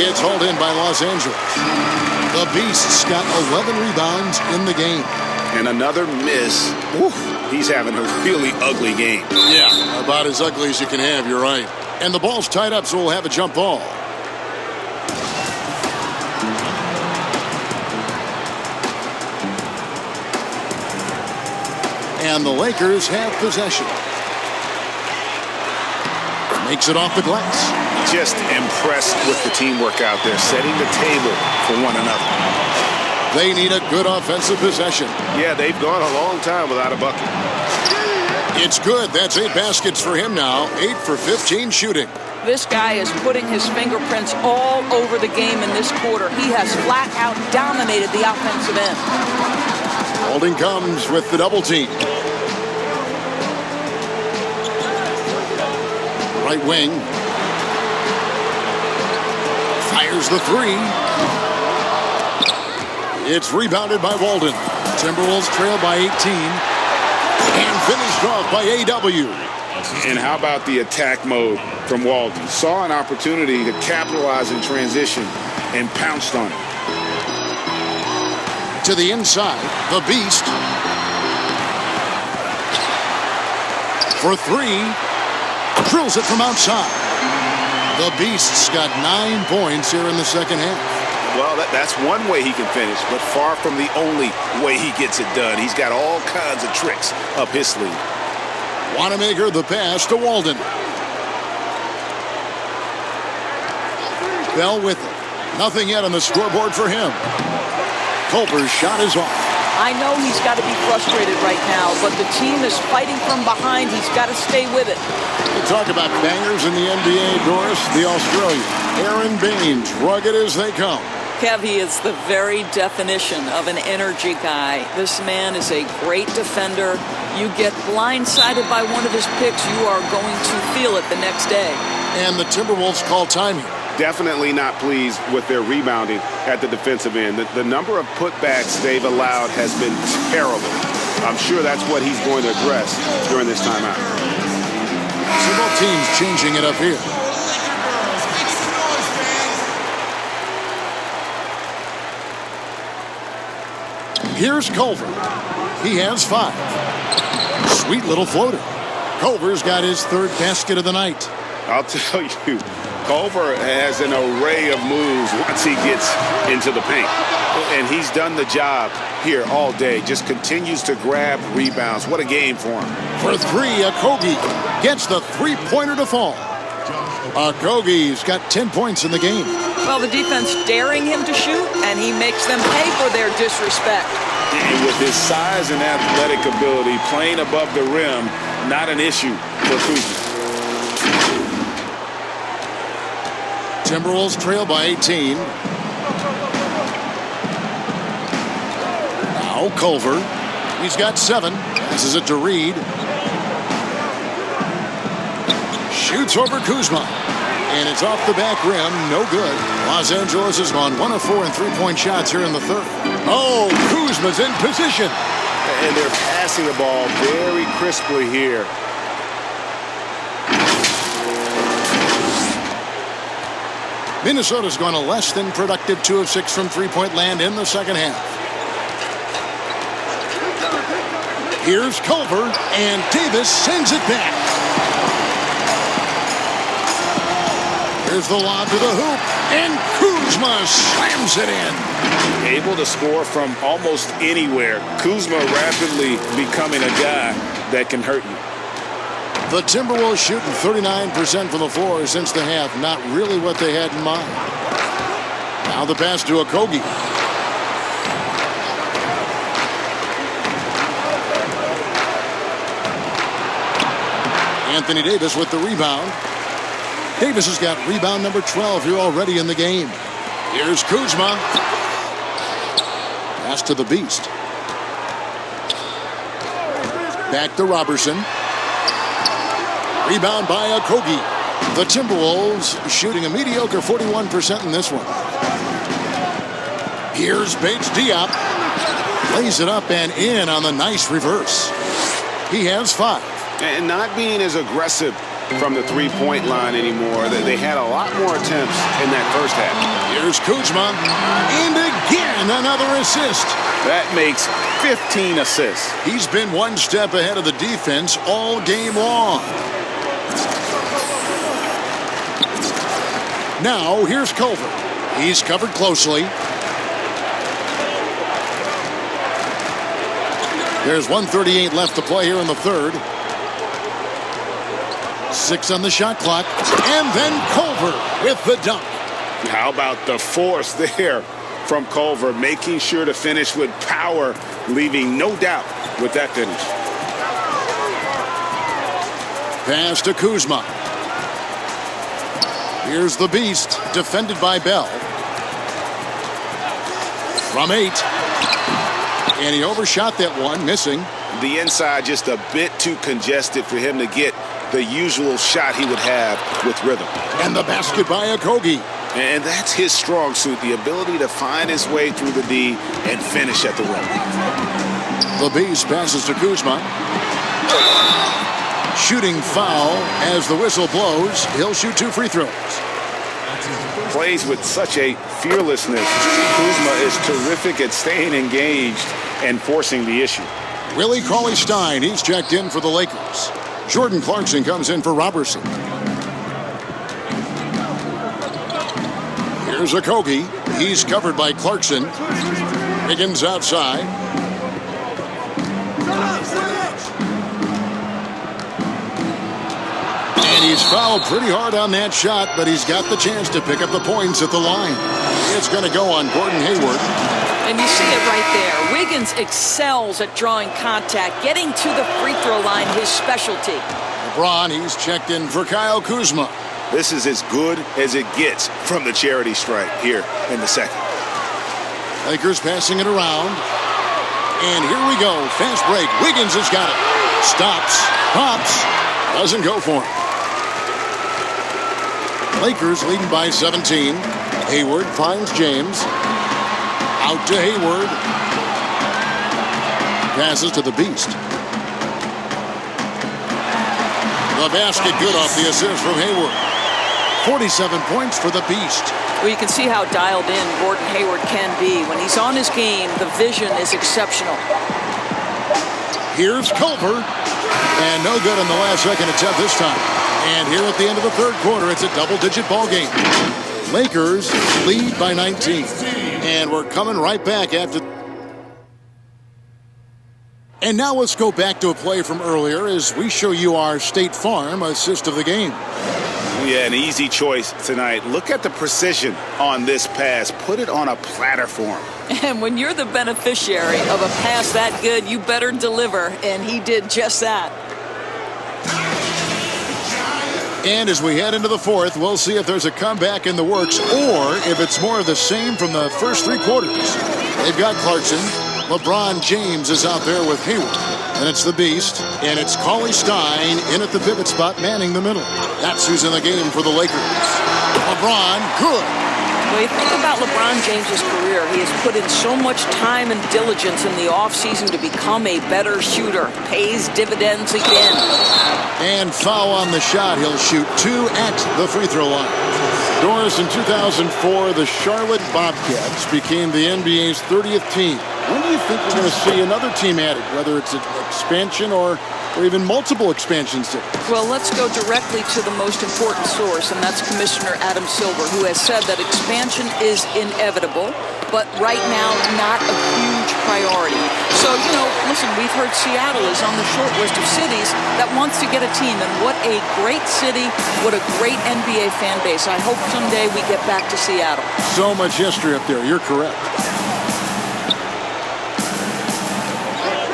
It's hauled in by Los Angeles. The Beast's got 11 rebounds in the game. And another miss. Whew, he's having a really ugly game. Yeah, about as ugly as you can have, you're right. And the ball's tied up, so we'll have a jump ball. And the Lakers have possession. Makes it off the glass. Just impressed with the teamwork out there, setting the table for one another. They need a good offensive possession. Yeah, they've gone a long time without a bucket. It's good. That's 8 baskets for him now. 8 for 15 shooting. This guy is putting his fingerprints all over the game in this quarter. He has flat out dominated the offensive end. Holding comes with the double team. Right wing. Fires the 3. It's rebounded by Walden. Timberwolves trail by 18. And finished off by AW. And how about the attack mode from Walden? Saw an opportunity to capitalize in transition and pounced on it. To the inside, the Beast. For 3. Drills it from outside. The Beast's got 9 points here in the second half. Well, that's one way he can finish, but far from the only way he gets it done. He's got all kinds of tricks up his sleeve. Wanamaker the pass to Walden. Bell with it. Nothing yet on the scoreboard for him. Culver's shot is off. I know he's got to be frustrated right now, but the team is fighting from behind. He's got to stay with it. We talk about bangers in the NBA, Doris, the Australian. Aaron Baines, rugged as they come. Kev, he is the very definition of an energy guy. This man is a great defender. You get blindsided by one of his picks, you are going to feel it the next day. And the Timberwolves call timing. Definitely not pleased with their rebounding at the defensive end. The number of putbacks they've allowed has been terrible. I'm sure that's what he's going to address during this timeout. So both teams changing it up here. Here's Culver. He has 5. Sweet little floater. Culver's got his 3rd basket of the night. I'll tell you, Culver has an array of moves once he gets into the paint. And he's done the job here all day. Just continues to grab rebounds. What a game for him. For 3, Okogie gets the 3-pointer to fall. Okogie's got 10 points in the game. Well, the defense daring him to shoot, and he makes them pay for their disrespect. And with his size and athletic ability, playing above the rim, not an issue for Kuzma. Timberwolves trail by 18. Now Culver. He's got 7. Passes it to Reed. Shoots over Kuzma. And it's off the back rim. No good. Los Angeles has gone 1 of 4 in three-point shots here in the third. Oh, Kuzma's in position. And they're passing the ball very crisply here. Minnesota's gone a less than productive 2 of 6 from three-point land in the second half. Here's Culver, and Davis sends it back. Here's the lob to the hoop, and Kuzma slams it in. Able to score from almost anywhere. Kuzma rapidly becoming a guy that can hurt you. The Timberwolves shooting 39% from the floor since the half. Not really what they had in mind. Now the pass to Okogie. Anthony Davis with the rebound. Davis has got rebound number 12 here already in the game. Here's Kuzma. Pass to the Beast. Back to Robertson. Rebound by Okogie. The Timberwolves shooting a mediocre 41% in this one. Here's Bates Diop. Lays it up and in on the nice reverse. He has 5. And not being as aggressive from the three-point line anymore. They had a lot more attempts in that first half. Here's Kuzma. And again, another assist. That makes 15 assists. He's been one step ahead of the defense all game long. Now, here's Culver. He's covered closely. There's 1:38 left to play here in the third. 6 on the shot clock. And then Culver with the dunk. How about the force there from Culver, making sure to finish with power, leaving no doubt with that finish. Pass to Kuzma. Here's the Beast, defended by Bell. From 8. And he overshot that one, missing. The inside just a bit too congested for him to get the usual shot he would have with rhythm. And the basket by Okogie. And that's his strong suit, the ability to find his way through the D and finish at the rim. The Beast passes to Kuzma. Shooting foul as the whistle blows. He'll shoot 2 free throws. Plays with such a fearlessness. Kuzma is terrific at staying engaged and forcing the issue. Willie Cauley-Stein, he's checked in for the Lakers. Jordan Clarkson comes in for Robertson. Here's Okogie. He's covered by Clarkson. Higgins outside. And he's fouled pretty hard on that shot, but he's got the chance to pick up the points at the line. It's going to go on Gordon Hayward. And you see it right there. Wiggins excels at drawing contact, getting to the free throw line, his specialty. LeBron, he's checked in for Kyle Kuzma. This is as good as it gets from the charity stripe here in the second. Lakers passing it around. And here we go. Fast break. Wiggins has got it. Stops. Pops. Doesn't go for him. Lakers leading by 17. Hayward finds James. Out to Hayward. Passes to the Beast. The basket good off the assist from Hayward. 47 points for the Beast. Well, you can see how dialed in Gordon Hayward can be. When he's on his game, the vision is exceptional. Here's Culver. And no good on the last second attempt this time. And here at the end of the third quarter, it's a double-digit ball game. Lakers lead by 19. And we're coming right back after. And now let's go back to a play from earlier as we show you our State Farm assist of the game. Yeah, an easy choice tonight. Look at the precision on this pass. Put it on a platter for him. And when you're the beneficiary of a pass that good, you better deliver. And he did just that. And as we head into the fourth, we'll see if there's a comeback in the works or if it's more of the same from the first 3 quarters. They've got Clarkson. LeBron James is out there with Hayward. And it's the Beast. And it's Cauley Stein in at the pivot spot, manning the middle. That's who's in the game for the Lakers. LeBron, good. Well, you think about LeBron James's career. He has put in so much time and diligence in the offseason to become a better shooter. Pays dividends again. And foul on the shot. He'll shoot 2 at the free throw line. Doris, in 2004, the Charlotte Bobcats became the NBA's 30th team. When do you think we're going to see another team added, whether it's an expansion or even multiple expansions? Well, let's go directly to the most important source, and that's Commissioner Adam Silver, who has said that expansion is inevitable, but right now not a huge priority. So, listen, we've heard Seattle is on the short list of cities that wants to get a team, and what a great city, what a great NBA fan base. I hope someday we get back to Seattle. So much history up there. You're correct.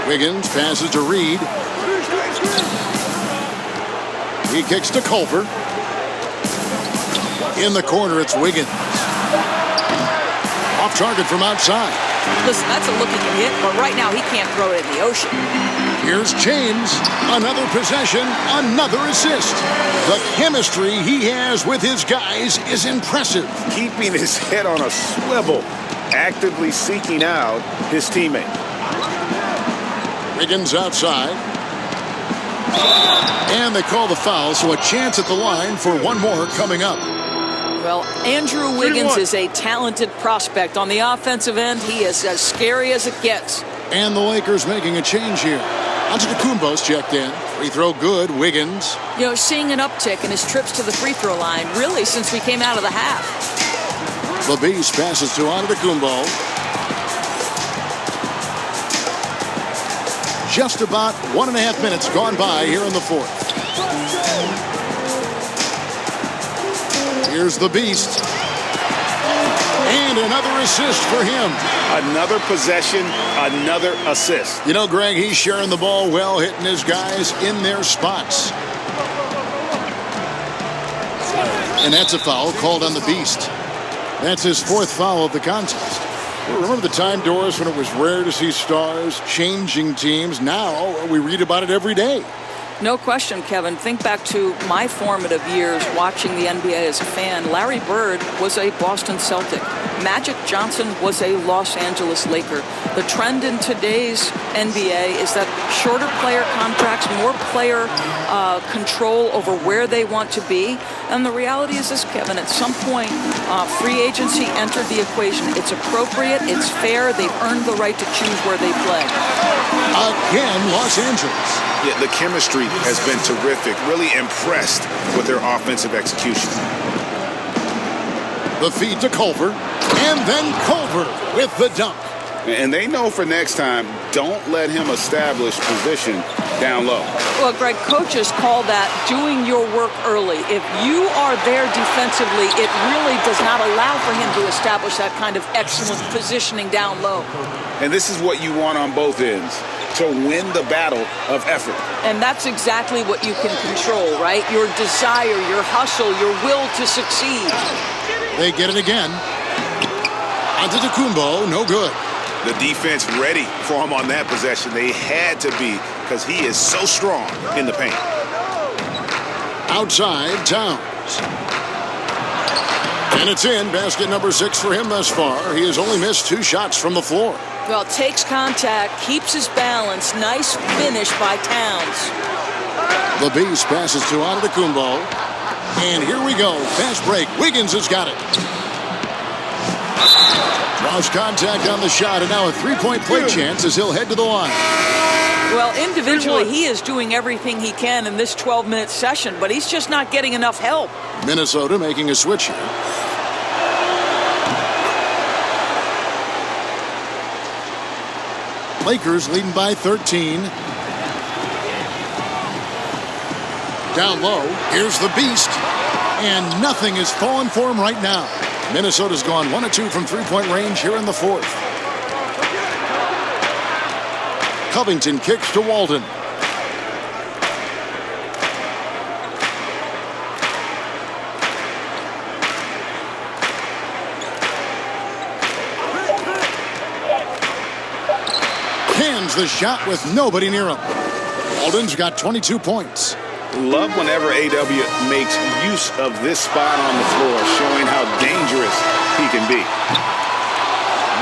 Wiggins passes to Reed. He kicks to Culver. In the corner, it's Wiggins. Off target from outside. Listen, that's a looking hit, but right now he can't throw it in the ocean. Here's James. Another possession, another assist. The chemistry he has with his guys is impressive. Keeping his head on a swivel, actively seeking out his teammate. Wiggins outside. And they call the foul, so a chance at the line for one more coming up. Well, Andrew Wiggins is a talented prospect. On the offensive end, he is as scary as it gets. And the Lakers making a change here. Antetokounmpo's checked in. Free throw good. Wiggins. Seeing an uptick in his trips to the free throw line, really, since we came out of the half. The Beast passes to Antetokounmpo. Just about 1.5 minutes gone by here in the fourth. Here's the Beast. And another assist for him. Another possession, another assist. Greg, he's sharing the ball well, hitting his guys in their spots. And that's a foul called on the Beast. That's his 4th foul of the contest. Remember the time, Doris, when it was rare to see stars changing teams? Now we read about it every day. No question, Kevin. Think back to my formative years watching the NBA as a fan. Larry Bird was a Boston Celtic. Magic Johnson was a Los Angeles Laker. The trend in today's NBA is that shorter player contracts, more player control over where they want to be. And the reality is this, Kevin, at some point, free agency entered the equation. It's appropriate, it's fair, they've earned the right to choose where they play. Again, Los Angeles. Yeah, the chemistry has been terrific. Really impressed with their offensive execution. The feed to Culver. And then Culver with the dunk. And they know for next time, don't let him establish position down low. Well, Greg, coaches call that doing your work early. If you are there defensively, it really does not allow for him to establish that kind of excellent positioning down low. And this is what you want on both ends, to win the battle of effort. And that's exactly what you can control, right? Your desire, your hustle, your will to succeed. They get it again. Antetokounmpo, no good. The defense ready for him on that possession. They had to be, because he is so strong in the paint. Outside, Towns. And it's in. Basket number 6 for him thus far. He has only missed 2 shots from the floor. Well, takes contact, keeps his balance. Nice finish by Towns. The Beast passes to Antetokounmpo. And here we go. Fast break. Wiggins has got it. Lost contact on the shot, and now a 3-point play chance as he'll head to the line. Well, individually, he is doing everything he can in this 12-minute session, but he's just not getting enough help. Minnesota making a switch here. Lakers leading by 13. Down low, here's the Beast. And nothing is falling for him right now. Minnesota's gone 1 of 2 from 3-point range here in the fourth. Covington kicks to Walden. lands the shot with nobody near him. Walden's got 22 points. Love whenever AW makes use of this spot on the floor, showing how dangerous he can be.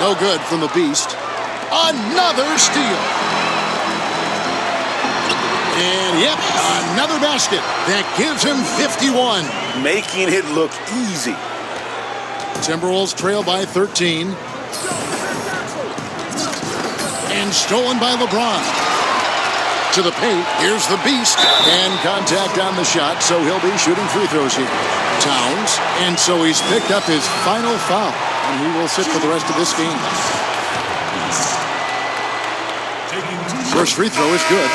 No good from the Beast. Another steal. And, yep, another basket. That gives him 51. Making it look easy. Timberwolves trail by 13. And stolen by LeBron. To the paint. Here's the Beast. And contact on the shot, so he'll be shooting free throws here. Towns. And so he's picked up his final foul. And he will sit for the rest of this game. First free throw is good.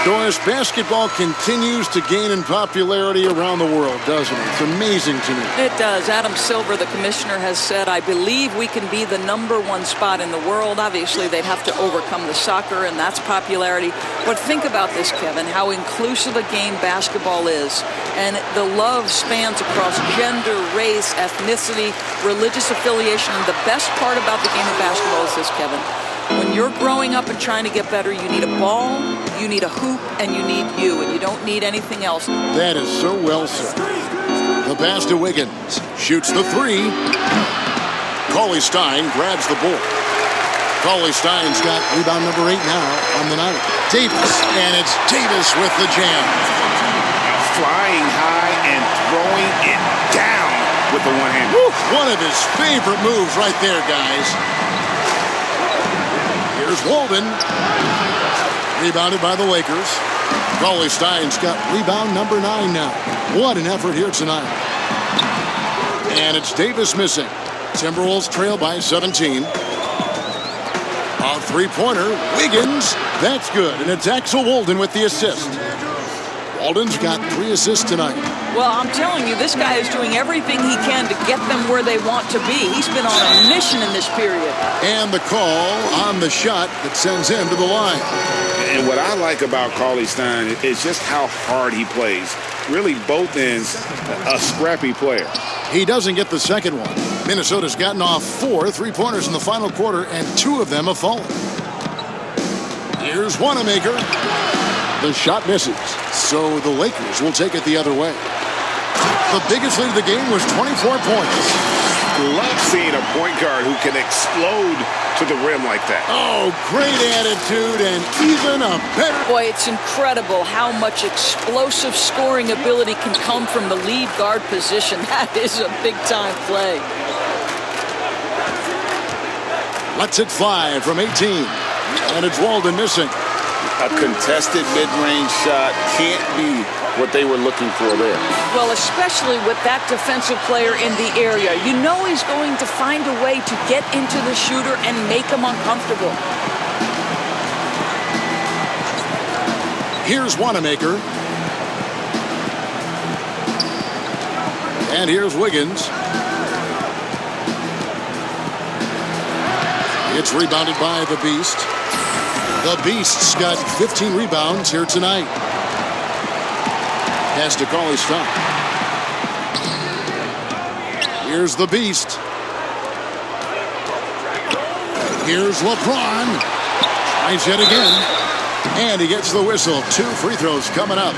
Doris, basketball continues to gain in popularity around the world, doesn't it? It's amazing to me. It does. Adam Silver, the commissioner, has said, I believe we can be the #1 spot in the world. Obviously, they'd have to overcome the soccer, and that's popularity. But think about this, Kevin, how inclusive a game basketball is. And the love spans across gender, race, ethnicity, religious affiliation. And the best part about the game of basketball is this, Kevin. When you're growing up and trying to get better, you need a ball, you need a hoop, and you need you, and you don't need anything else. That is so well said. The pass to Wiggins. Shoots the three. Cauley Stein grabs the ball. Cauley Stein's got rebound number 8 now on the night. Davis, and it's Davis with the jam. Flying high and throwing it down with the one-hand. One of his favorite moves right there, guys. Here's Walden. Rebounded by the Lakers. Cauley Stein's got rebound number 9 now. What an effort here tonight. And it's Davis missing. Timberwolves trail by 17. A three-pointer. Wiggins. That's good. And it's Axel Walden with the assist. Walden's got 3 assists tonight. Well, I'm telling you, this guy is doing everything he can to get them where they want to be. He's been on a mission in this period. And the call on the shot that sends him to the line. And what I like about Cauley Stein is just how hard he plays. Really, both ends, a scrappy player. He doesn't get the second one. Minnesota's gotten off 4 three-pointers in the final quarter, and 2 of them have fallen. Here's Wanamaker. The shot misses, so the Lakers will take it the other way. The biggest lead of the game was 24 points. Love seeing a point guard who can explode to the rim like that. Oh, great attitude and even a better... Boy, it's incredible how much explosive scoring ability can come from the lead guard position. That is a big-time play. Lets it fly from 18. And it's Walden missing. A contested mid-range shot can't be what they were looking for there. Well, especially with that defensive player in the area. You know he's going to find a way to get into the shooter and make him uncomfortable. Here's Wanamaker. And here's Wiggins. It's rebounded by the Beast. The Beast's got 15 rebounds here tonight. Pass to Cauley Stein. Here's the Beast. Here's LeBron. Tries yet again. And he gets the whistle. 2 free throws coming up.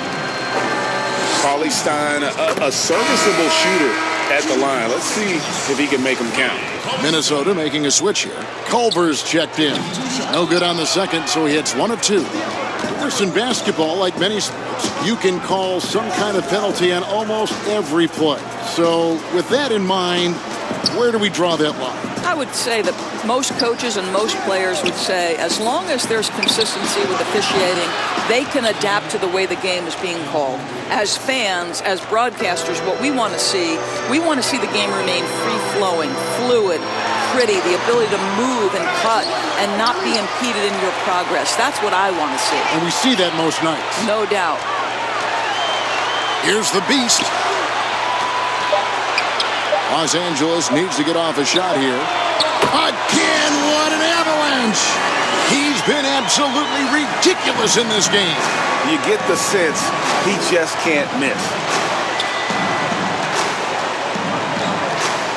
Cauley Stein, a serviceable shooter at the line. Let's see if he can make them count. Minnesota making a switch here. Culver's checked in. No good on the second, so he hits 1 of 2. Of course, in basketball, like many sports, you can call some kind of penalty on almost every play. So with that in mind, where do we draw that line? I would say that most coaches and most players would say as long as there's consistency with officiating, they can adapt to the way the game is being called. As fans, as broadcasters, what we want to see the game remain free-flowing, fluid, pretty, the ability to move and cut and not be impeded in your progress. That's what I want to see. And we see that most nights. No doubt. Here's the Beast. Los Angeles needs to get off a shot here. Again, what an avalanche! He's been absolutely ridiculous in this game. You get the sense he just can't miss.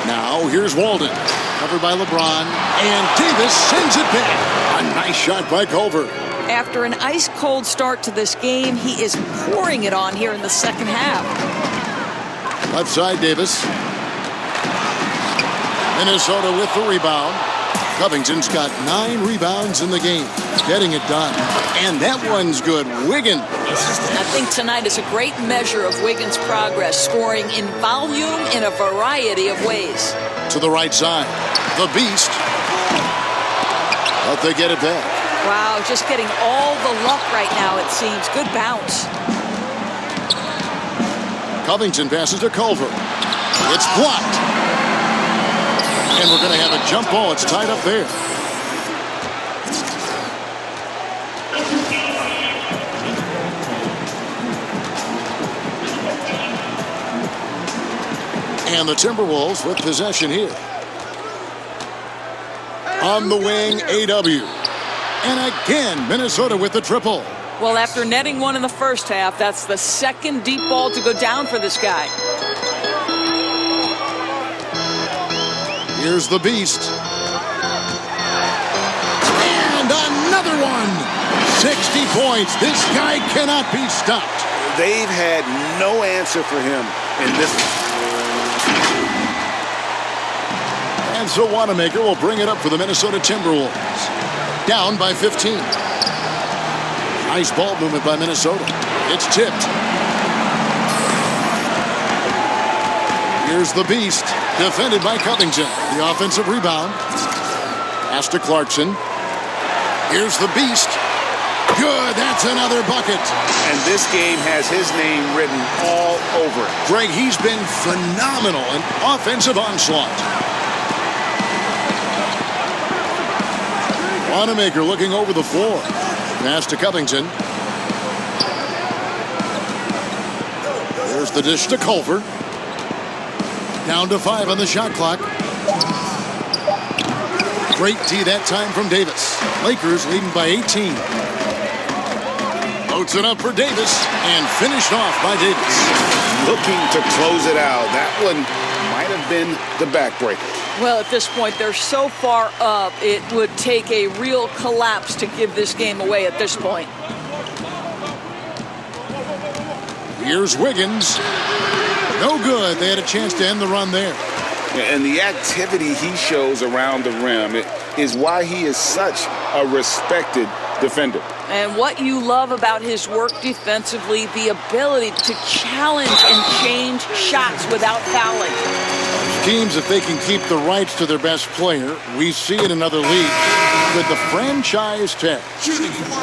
Now, here's Walden. Covered by LeBron. And Davis sends it back. A nice shot by Culver. After an ice-cold start to this game, he is pouring it on here in the second half. Left side, Davis. Minnesota with the rebound. Covington's got 9 rebounds in the game. Getting it done. And that one's good. Wiggins. I think tonight is a great measure of Wiggins' progress, scoring in volume in a variety of ways. To the right side. The Beast. But they get it back. Wow, just getting all the luck right now, it seems. Good bounce. Covington passes to Culver. It's blocked. And we're going to have a jump ball. It's tied up there. And the Timberwolves with possession here. On the wing, AW. And again, Minnesota with the triple. Well, after netting one in the first half, that's the second deep ball to go down for this guy. Here's the Beast. And another one. 60 points. This guy cannot be stopped. They've had no answer for him in this. And so Wanamaker will bring it up for the Minnesota Timberwolves. Down by 15. Nice ball movement by Minnesota. It's tipped. Here's the Beast. Defended by Covington. The offensive rebound. Pass to Clarkson. Here's the Beast. Good. That's another bucket. And this game has his name written all over it. Greg, he's been phenomenal in offensive onslaught. Wanamaker looking over the floor. Pass to Covington. There's the dish to Culver. Down to 5 on the shot clock. Great D that time from Davis. Lakers leading by 18. Loads it up for Davis and finished off by Davis. Looking to close it out. That one might have been the backbreaker. Well, at this point, they're so far up, it would take a real collapse to give this game away at this point. Here's Wiggins. No good. They had a chance to end the run there. And the activity he shows around the rim is why he is such a respected defender. And what you love about his work defensively, the ability to challenge and change shots without fouling. Teams, if they can keep the rights to their best player, we see it in other leagues. Could the franchise tag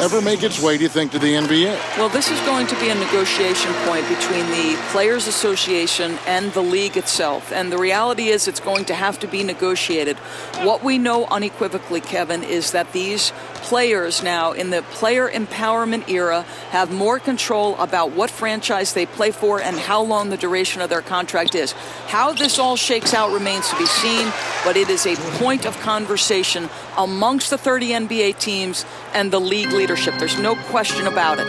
ever make its way, do you think, to the NBA? Well, this is going to be a negotiation point between the Players Association and the league itself. And the reality is it's going to have to be negotiated. What we know unequivocally, Kevin, is that these players now in the player empowerment era have more control about what franchise they play for and how long the duration of their contract is. How this all shakes out remains to be seen, but it is a point of conversation amongst the 30 NBA teams and the league leadership. There's no question about it.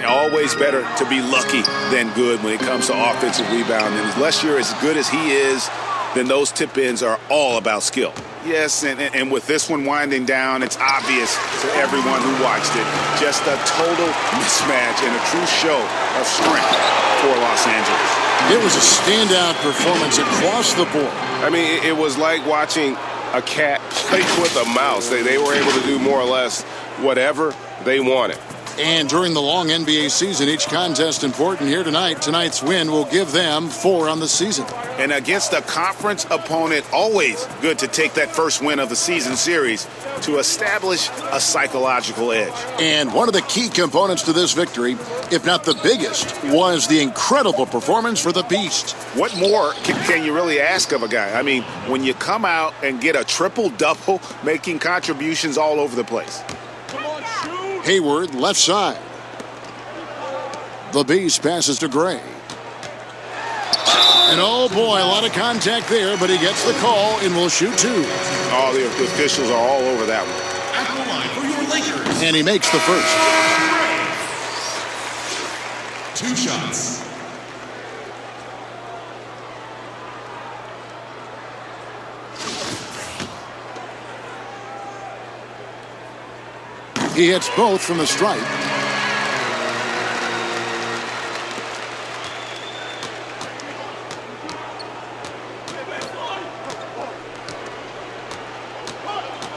Always better to be lucky than good when it comes to offensive rebounding. Unless you're as good as he is, then those tip-ins are all about skill. Yes, and with this one winding down, it's obvious to everyone who watched it. Just a total mismatch and a true show of strength for Los Angeles. It was a standout performance across the board. I mean, it was like watching a cat play with a mouse. They were able to do more or less whatever they wanted. And during the long NBA season, each contest important here tonight. Tonight's win will give them 4 on the season. And against a conference opponent, always good to take that first win of the season series to establish a psychological edge. And one of the key components to this victory, if not the biggest, was the incredible performance for the Beast. What more can you really ask of a guy? I mean, when you come out and get a triple-double, making contributions all over the place. Hayward, left side. The Beast passes to Gray. And oh boy, a lot of contact there, but he gets the call and will shoot 2. All the officials are all over that one. At the line for your Lakers. And he makes the first. 2 shots. He hits both from the stripe.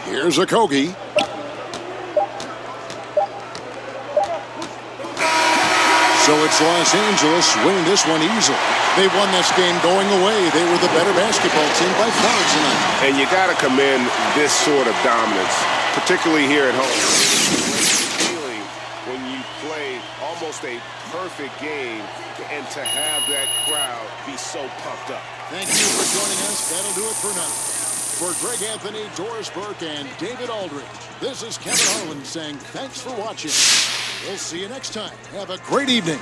Here's a Kogi. So it's Los Angeles winning this one easily. They won this game going away. They were the better basketball team by far tonight. And you got to commend this sort of dominance, particularly here at home. Feeling when you play almost a perfect game and to have that crowd be so pumped up. Thank you for joining us. That'll do it for now. For Greg Anthony, Doris Burke, and David Aldridge, this is Kevin Harlan saying thanks for watching. We'll see you next time. Have a great evening.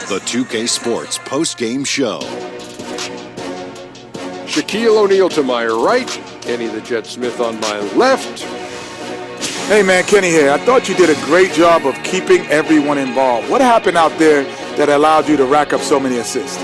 The 2K Sports post-game show. Shaquille O'Neal to my right, Kenny the Jet Smith on my left. Hey man, Kenny here. I thought you did a great job of keeping everyone involved. What happened out there that allowed you to rack up so many assists?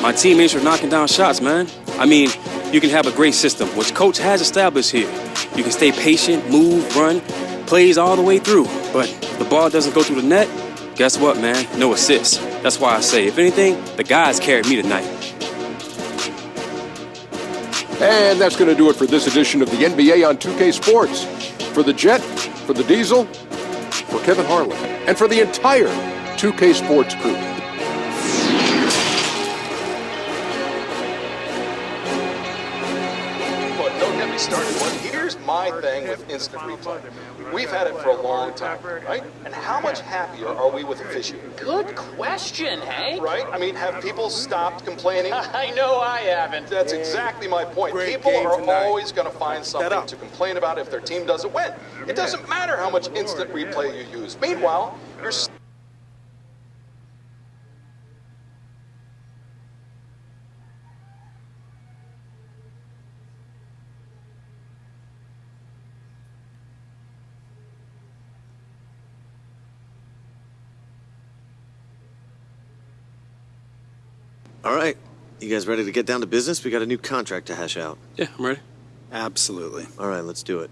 My teammates were knocking down shots, man. I mean, you can have a great system, which Coach has established here. You can stay patient, move, run, plays all the way through. But if the ball doesn't go through the net, guess what, man? No assists. That's why I say, if anything, the guys carried me tonight. And that's going to do it for this edition of the NBA on 2K Sports. For the Jet, for the Diesel, for Kevin Harlan, and for the entire 2K Sports crew. Look, don't get me started. But here's my thing with instant replay. We've had it for a long time, right? And how much happier are we with officiating? Good question, Hank. Right? I mean, have people stopped complaining? I know I haven't. That's exactly my point. People are always going to find something to complain about if their team doesn't win. It doesn't matter how much instant replay you use. Meanwhile, you're... All right. You guys ready to get down to business? We got a new contract to hash out. Yeah, I'm ready. Absolutely. All right, let's do it.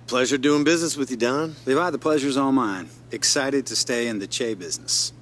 Pleasure doing business with you, Don. Levi, the pleasure's all mine. Excited to stay in the Che business.